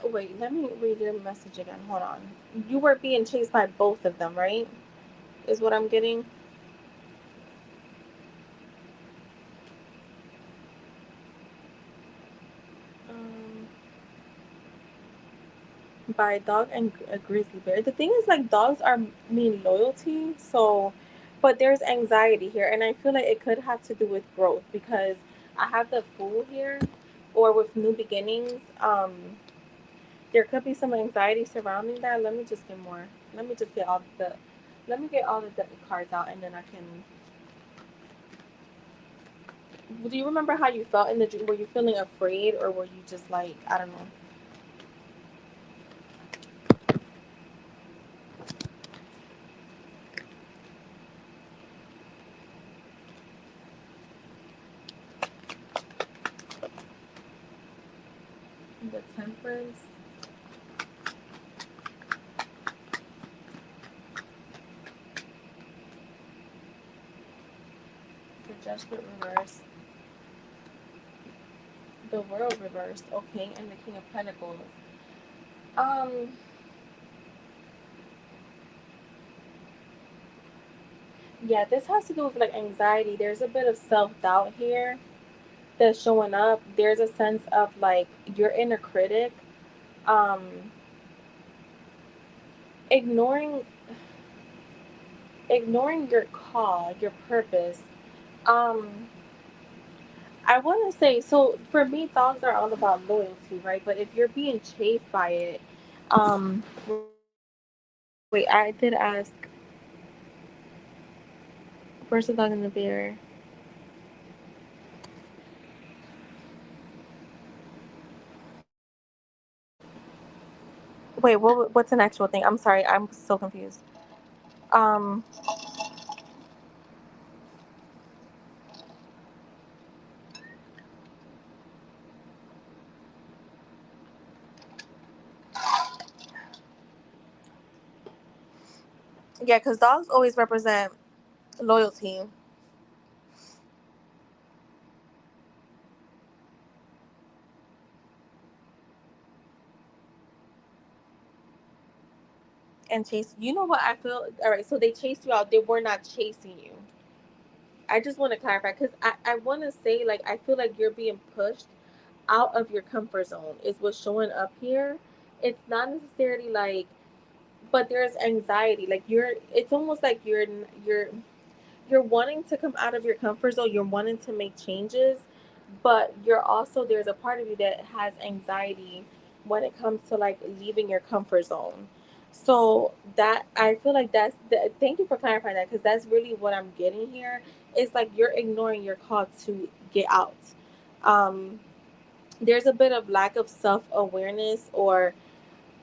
S1: Wait, let me read your message again. Hold on. You were being chased by both of them, right? Is what I'm getting. Um, by a dog and a grizzly bear. The thing is, like, dogs are mean loyalty, so, but there's anxiety here, and I feel like it could have to do with growth because I have the fool here, or with new beginnings. There could be some anxiety surrounding that. Let me just get more. Let me just get all the. Let me get all the cards out, and then I can. Do you remember how you felt in the dream? Were you feeling afraid, or were you just like, I don't know? The temperance, the judgment reverse, the world reversed, okay, and the King of Pentacles. Um, yeah, this has to do with like anxiety. There's a bit of self doubt here that's showing up. There's a sense of like your inner critic, um, ignoring ignoring your call, your purpose. Um, I want to say so. For me, dogs are all about loyalty, right? But if you're being chased by it, wait, I did ask. Where's the dog and the bear? Wait, what's an actual thing? I'm sorry, I'm so confused. Um, yeah, because dogs always represent loyalty and chase. You know what I feel? All right, so they chased you out. They were not chasing you. I just want to clarify because I want to say like I feel like you're being pushed out of your comfort zone is what's showing up here. It's not necessarily like, but there's anxiety. Like you're, it's almost like you're wanting to come out of your comfort zone. You're wanting to make changes, but you're also there's a part of you that has anxiety when it comes to like leaving your comfort zone. So that I feel like thank you for clarifying that because that's really what I'm getting here. It's like you're ignoring your call to get out. Um, there's a bit of lack of self awareness or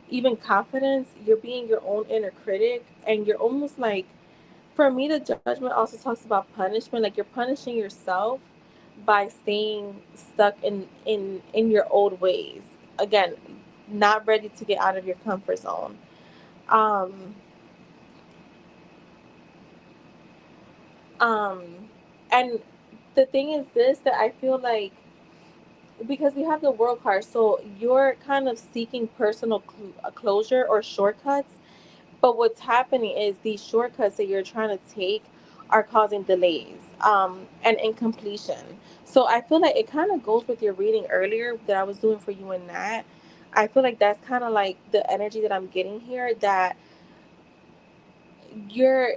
S1: even confidence. You're being your own inner critic, and you're almost like, for me, the judgment also talks about punishment. Like you're punishing yourself by staying stuck in your old ways. Again, not ready to get out of your comfort zone. Um, um, and the thing is this that I feel like because we have the world card, so you're kind of seeking personal closure or shortcuts. But what's happening is these shortcuts that you're trying to take are causing delays and incompletion. So I feel like it kind of goes with your reading earlier that I was doing for you in that. I feel like that's kind of like the energy that I'm getting here that you're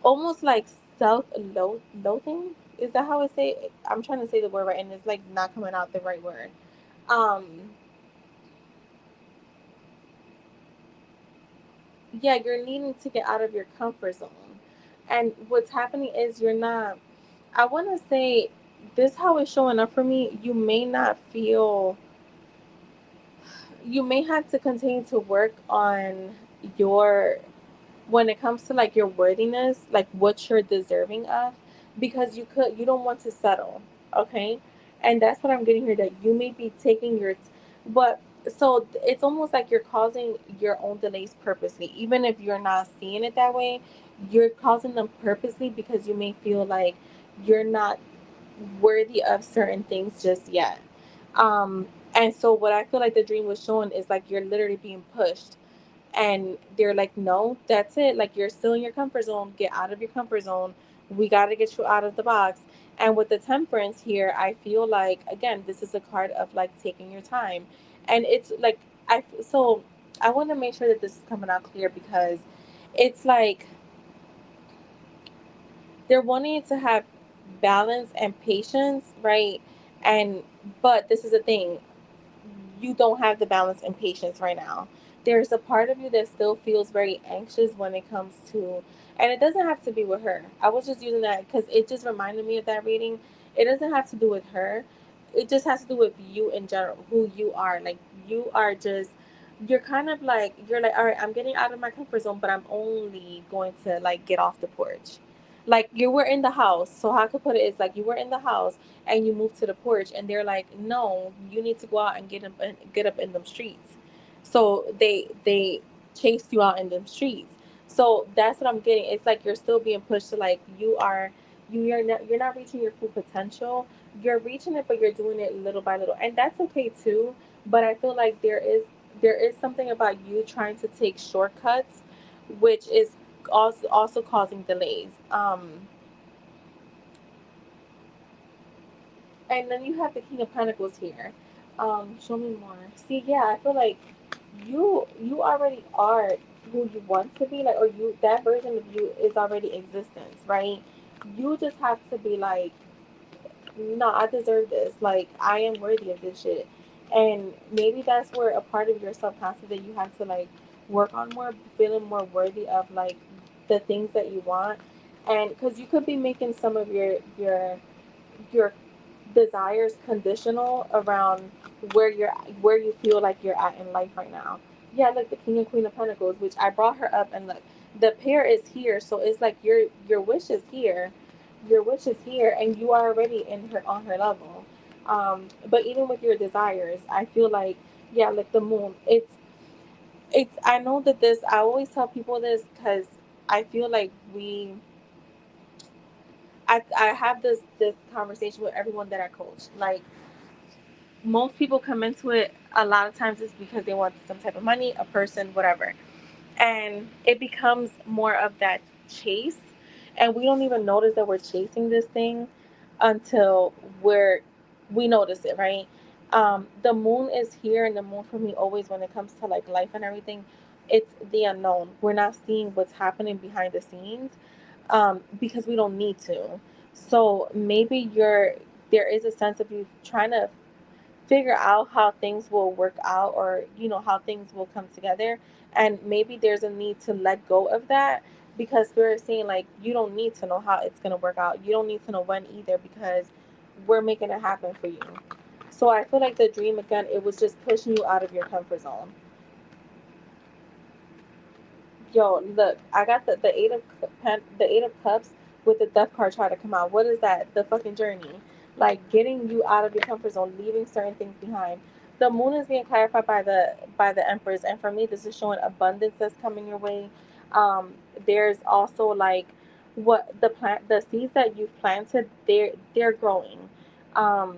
S1: almost like self-loathing. Is that how I say it? I'm trying to say the word right, and it's like not coming out the right word. Um, yeah, you're needing to get out of your comfort zone, and what's happening is you're not. I want to say this how it's showing up for me. You may not feel. You may have to continue to work on your when it comes to like your worthiness, like what you're deserving of, because you don't want to settle, okay? And that's what I'm getting here, that you may be taking your, but so it's almost like you're causing your own delays purposely, even if you're not seeing it that way. You're causing them purposely because you may feel like you're not worthy of certain things just yet. And so what I feel like the dream was showing is like you're literally being pushed, and they're like, no, that's it, like you're still in your comfort zone, get out of your comfort zone, we got to get you out of the box. And with the temperance here, I feel like again this is a card of like taking your time, and it's like I want to make sure that this is coming out clear, because it's like they're wanting you to have balance and patience, right? And but this is the thing, you don't have the balance and patience right now. There's a part of you that still feels very anxious when it comes to, and it doesn't have to be with her. I was just using that because it just reminded me of that reading. It doesn't have to do with her. It just has to do with you in general, who you are. Like you are just, you're kind of like, you're like, all right, I'm getting out of my comfort zone, but I'm only going to like get off the porch. Like you were in the house. So how I could put it is like you were in the house and you move to the porch, and they're like, no, you need to go out and get up in them streets. So they chased you out in them streets. So that's what I'm getting. It's like you're still being pushed to like you're not reaching your full potential. You're reaching it, but you're doing it little by little, and that's okay too. But I feel like there is something about you trying to take shortcuts, which is also causing delays. And then you have the King of Pentacles here. Show me more. See, yeah, I feel like you already are who you want to be, like, or you that version of you is already existence, right? You just have to be like, no, I deserve this. Like, I am worthy of this shit. And maybe that's where a part of your subconscious that you have to like work on more, feeling more worthy of like the things that you want. And because you could be making some of your desires conditional around where you feel like you're at in life right now. Yeah, like the King and Queen of Pentacles, which I brought her up, and look, the pair is here, so it's like your wish is here, your wish is here, and you are already in her on her level. But even with your desires, I feel like yeah, like the moon, it's I know that this I always tell people this because I feel like I have this conversation with everyone that I coach. Like most people come into it a lot of times it's because they want some type of money, a person, whatever. And it becomes more of that chase. And we don't even notice that we're chasing this thing until we notice it, right? The moon is here, and the moon for me always when it comes to like life and everything, it's the unknown. We're not seeing what's happening behind the scenes because we don't need to. So maybe there is a sense of you trying to figure out how things will work out, or how things will come together, and maybe there's a need to let go of that, because we're saying like you don't need to know how it's going to work out, you don't need to know when either, because we're making it happen for you. So I feel like the dream again, it was just pushing you out of your comfort zone. Yo, look, I got the the eight of cups with the death card trying to come out. What is that? The fucking journey, like getting you out of your comfort zone, leaving certain things behind. The moon is being clarified by the empress, and for me, this is showing abundance that's coming your way. There's also like what the seeds that you've planted, they're growing. Um,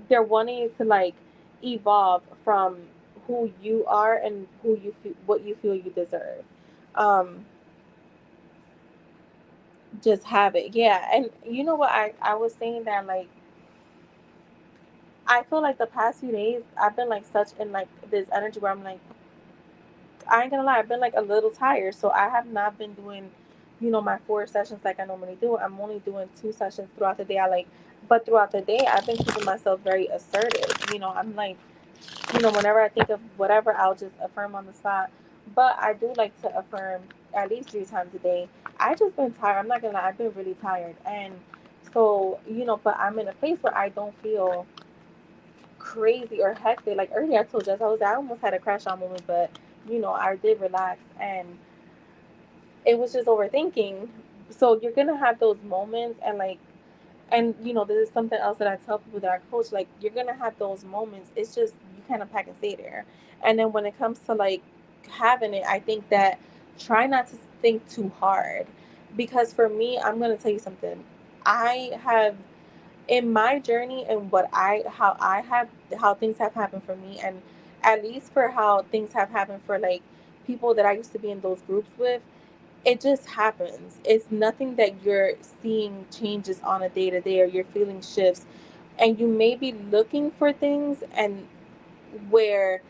S1: they're wanting you to like evolve from who you are and who you feel, what you feel you deserve. um just have it, yeah. And you know what, I was saying that like I feel like the past few days I've been like such in like this energy where I'm like I ain't gonna lie, I've been like a little tired, so I have not been doing, my 4 sessions like I normally do. I'm only doing 2 sessions throughout the day. But throughout the day, I've been keeping myself very assertive. I'm like, whenever I think of whatever, I'll just affirm on the spot. But I do like to affirm at least 3 times a day. I just been tired. I'm not gonna lie, I've been really tired, and so but I'm in a place where I don't feel crazy or hectic. Like earlier, I told Jess, I almost had a crash out moment, but I did relax, and it was just overthinking. So you're gonna have those moments, and like, and this is something else that I tell people that I coach. Like, you're gonna have those moments. It's just you kind of pack and stay there. And then when it comes to like having it, I think that try not to think too hard, because for me, I'm gonna tell you something. I have in my journey and how things have happened for me, and at least for how things have happened for like people that I used to be in those groups with, it just happens. It's nothing that you're seeing changes on a day to day or you're feeling shifts, and you may be looking for things, and where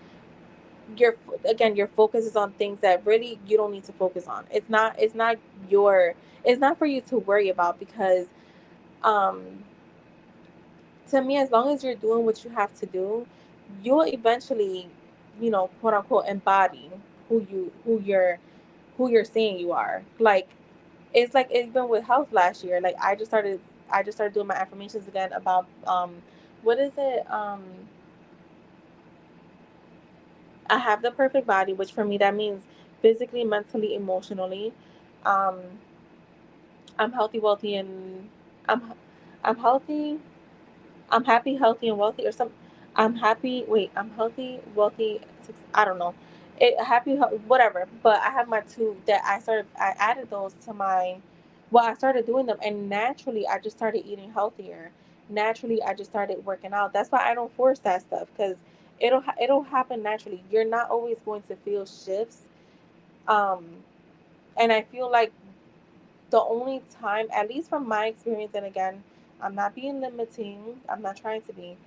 S1: your again your focus is on things that really you don't need to focus on. Your it's not for you to worry about, because um to me, as long as you're doing what you have to do, you'll eventually, quote unquote, embody who you're saying you are. Like, it's like even with health last year. Like, I just started doing my affirmations again about what is it? I have the perfect body, which for me that means physically, mentally, emotionally. Um, I'm healthy, wealthy, and I'm I'm healthy, I'm happy, healthy, and wealthy, or some. I'm happy. Wait, I'm healthy, wealthy. I don't know. Happy, whatever. But I have my two that I started. I added those to my. Well, I started doing them, and naturally, I just started eating healthier. Naturally, I just started working out. That's why I don't force that stuff, because it'll happen naturally. You're not always going to feel shifts. Um, and I feel like the only time, at least from my experience, and again, I'm not being limiting. I'm not trying to be,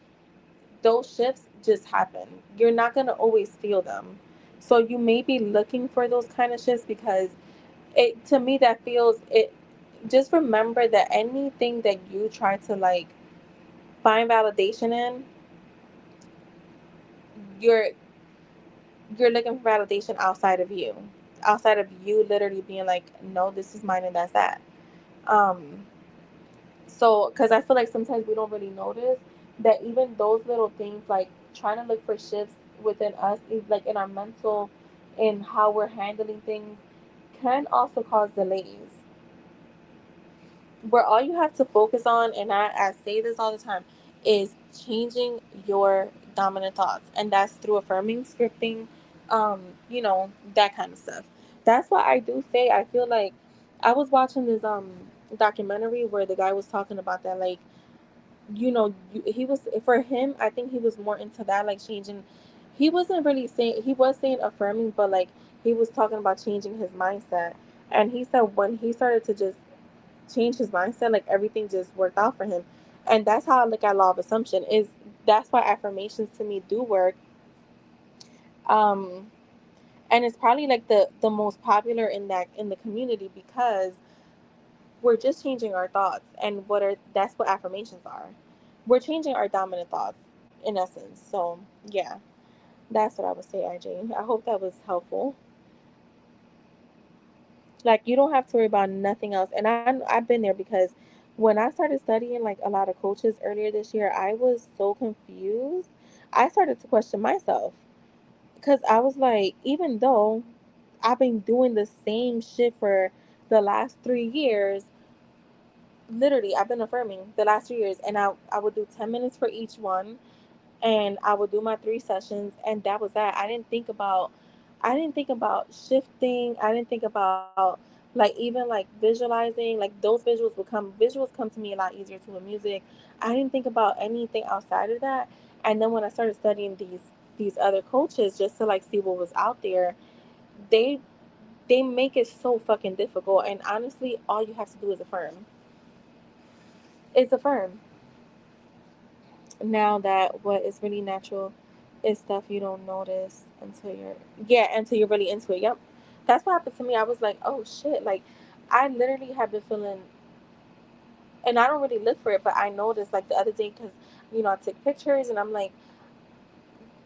S1: those shifts just happen. You're not going to always feel them. So you may be looking for those kind of shifts, because it to me that feels it. Just remember that anything that you try to like find validation in, you're you're looking for validation outside of you literally being like, no, this is mine and that's that. Um, So, because I feel like sometimes we don't really notice that even those little things, like trying to look for shifts within us, is like in our mental, in how we're handling things, can also cause delays. Where all you have to focus on, and I say this all the time, is changing your dominant thoughts, and that's through affirming, scripting, that kind of stuff. That's why I do say I feel like I was watching this documentary where the guy was talking about that, like, he was, for him, I think he was more into that, like changing. He wasn't really saying, he was saying affirming, but like he was talking about changing his mindset. And he said when he started to just change his mindset, like everything just worked out for him. And that's how I look at law of assumption. Is That's why affirmations to me do work. um and it's probably like the most popular in the community, because we're just changing our thoughts. And that's what affirmations are. We're changing our dominant thoughts, in essence. So yeah, that's what I would say, IJ. I hope that was helpful. Like, you don't have to worry about nothing else. And I've been there, because when I started studying like a lot of coaches earlier this year, I was so confused. I started to question myself, because I was like, even though I've been doing the same shit for the last 3 years, literally I've been affirming the last 3 years, and I would do 10 minutes for each one, and I would do my 3 sessions, and that was that. I didn't think about shifting. I didn't think about like even like visualizing. Like, those visuals come to me a lot easier too with music. I didn't think about anything outside of that. And then when I started studying these other coaches, just to like see what was out there, they they make it so fucking difficult. And honestly, all you have to do is affirm. It's affirm. Now that what is really natural. It's stuff you don't notice until you're, yeah, until you're really into it. Yep. That's what happened to me. I was like, oh shit. Like, I literally have been feeling, and I don't really look for it, but I noticed like the other day because, I took pictures and I'm like,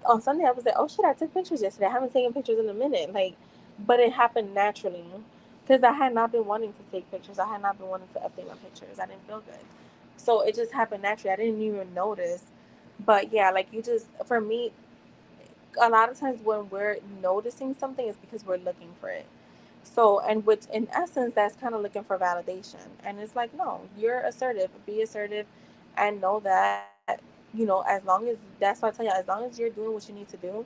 S1: on Sunday I was like, oh shit, I took pictures yesterday. I haven't taken pictures in a minute. Like, but it happened naturally because I had not been wanting to take pictures. I had not been wanting to update my pictures. I didn't feel good. So it just happened naturally. I didn't even notice. But yeah, like you just, for me, a lot of times when we're noticing something is because we're looking for it. So, and which in essence, that's kind of looking for validation. And it's like, no, you're assertive, be assertive, and know that, as long as, that's why I tell you, as long as you're doing what you need to do,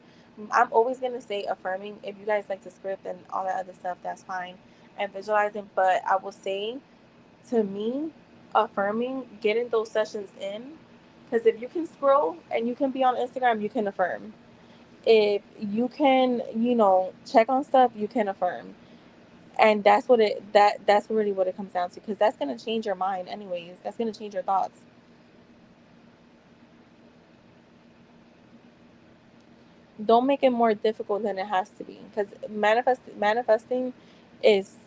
S1: I'm always going to say affirming. If you guys like to script and all that other stuff, that's fine. And visualizing. But I will say, to me, affirming, getting those sessions in, because if you can scroll and you can be on Instagram, you can affirm. If you can, check on stuff, you can affirm. And that's really what it comes down to, because that's going to change your mind anyways. That's going to change your thoughts. Don't make it more difficult than it has to be, because manifesting is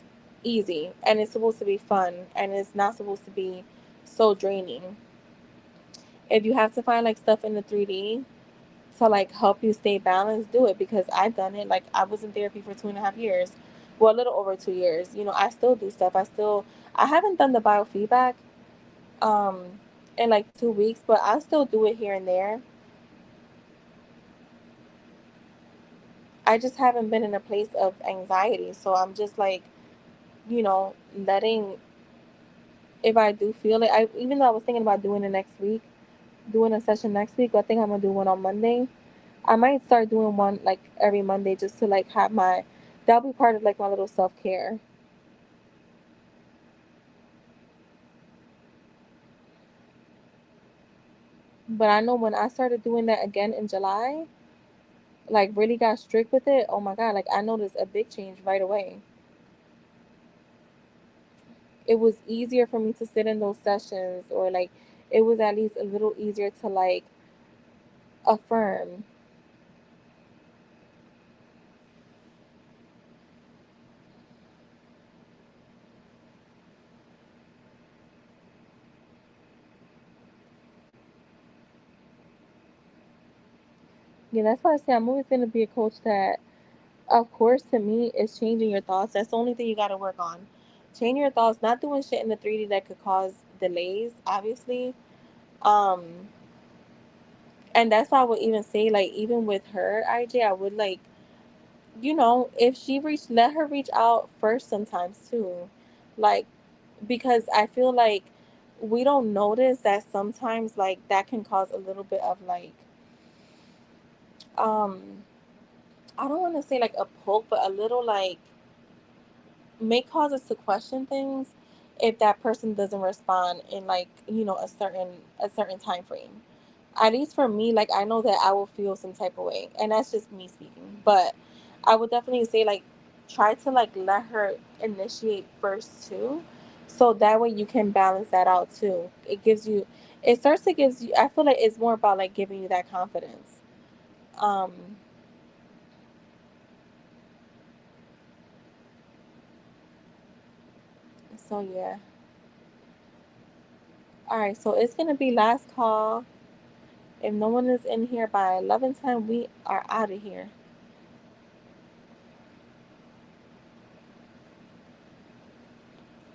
S1: easy and it's supposed to be fun, and it's not supposed to be so draining. If you have to find like stuff in the 3D to like help you stay balanced, do it, because I've done it. Like, I was in therapy for 2.5 years, well, a little over 2 years. I still do stuff. I haven't done the biofeedback um in like 2 weeks, but I still do it here and there. I just haven't been in a place of anxiety, so I'm just like, letting, if I do feel it, I even though I was thinking about doing it next week, doing a session next week, but I think I'm gonna do one on Monday. I might start doing one like every Monday, just to like have my, that'll be part of like my little self-care. But I know when I started doing that again in July, like really got strict with it, oh my God, like I noticed a big change right away. It was easier for me to sit in those sessions, or like it was at least a little easier to like affirm. Yeah, that's why I say I'm always going to be a coach that, of course, to me, is changing your thoughts. That's the only thing you got to work on. Change your thoughts, not doing shit in the 3D that could cause delays, obviously. Um, and that's why I would even say, like, even with her, IJ, I would like, if she reached, let her reach out first sometimes too. Like, because I feel like we don't notice that sometimes, like, that can cause a little bit of like, um, I don't want to say like a poke, but a little like, may cause us to question things if that person doesn't respond in like, a certain time frame. At least for me, like, I know that I will feel some type of way, and that's just me speaking. But I would definitely say, like, try to like let her initiate first too, so that way you can balance that out too. It starts to gives you, I feel like it's more about like giving you that confidence. um so yeah. All right, so it's gonna be last call. If no one is in here by 11 time, we are out of here.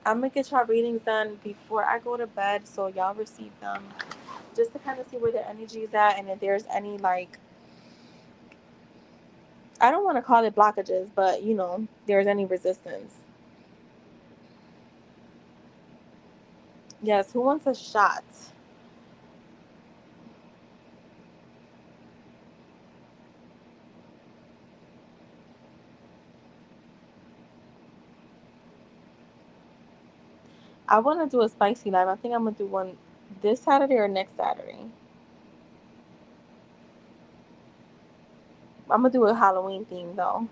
S1: I'm gonna get y'all readings done before I go to bed, so y'all receive them, just to kind of see where the energy is at, and if there's any like, I don't want to call it blockages, but there's any resistance. Yes, who wants a shot? I want to do a spicy live. I think I'm gonna do one this Saturday or next Saturday. I'm gonna do a Halloween theme though.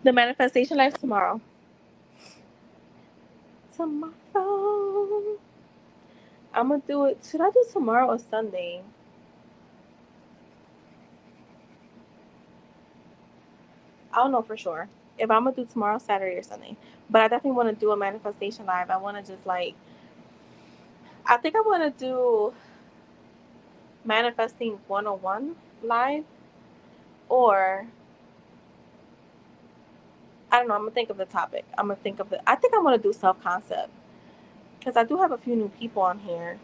S1: The manifestation live tomorrow. Tomorrow. I'm gonna do it. Should I do tomorrow or Sunday? I don't know for sure if I'm gonna do tomorrow, Saturday, or Sunday. But I definitely want to do a manifestation live. I want to just like, I think I want to do manifesting 101 live, or I don't know. I'm gonna think of the topic. I'm gonna think of the. I think I want to do self concept because I do have a few new people on here.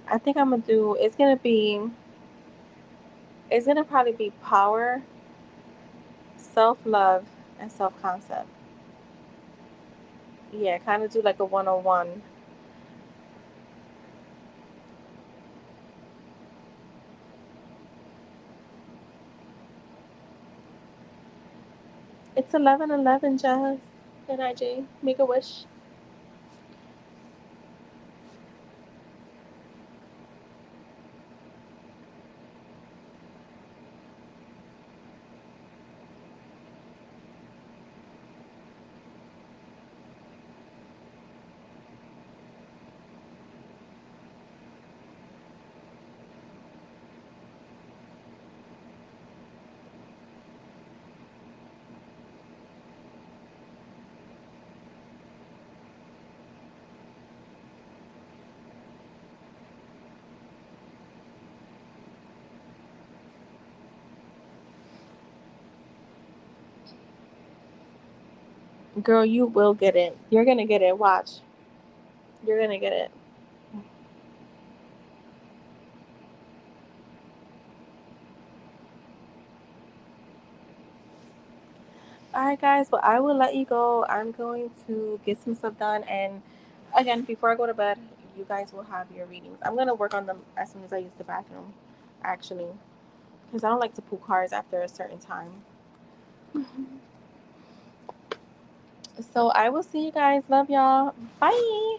S1: I think I'm gonna do. It's gonna be. It's gonna probably be power, self love, and self concept. Yeah, kind of do like a 101. It's 11:11, Jazz and IJ. Make a wish. Girl, you will get it. You're gonna get it. Watch. You're gonna get it. All right, guys. Well, I will let you go. I'm going to get some stuff done, and again, before I go to bed, you guys will have your readings. I'm gonna work on them as soon as I use the bathroom, actually, because I don't like to pull cards after a certain time. So I will see you guys. Love y'all. Bye.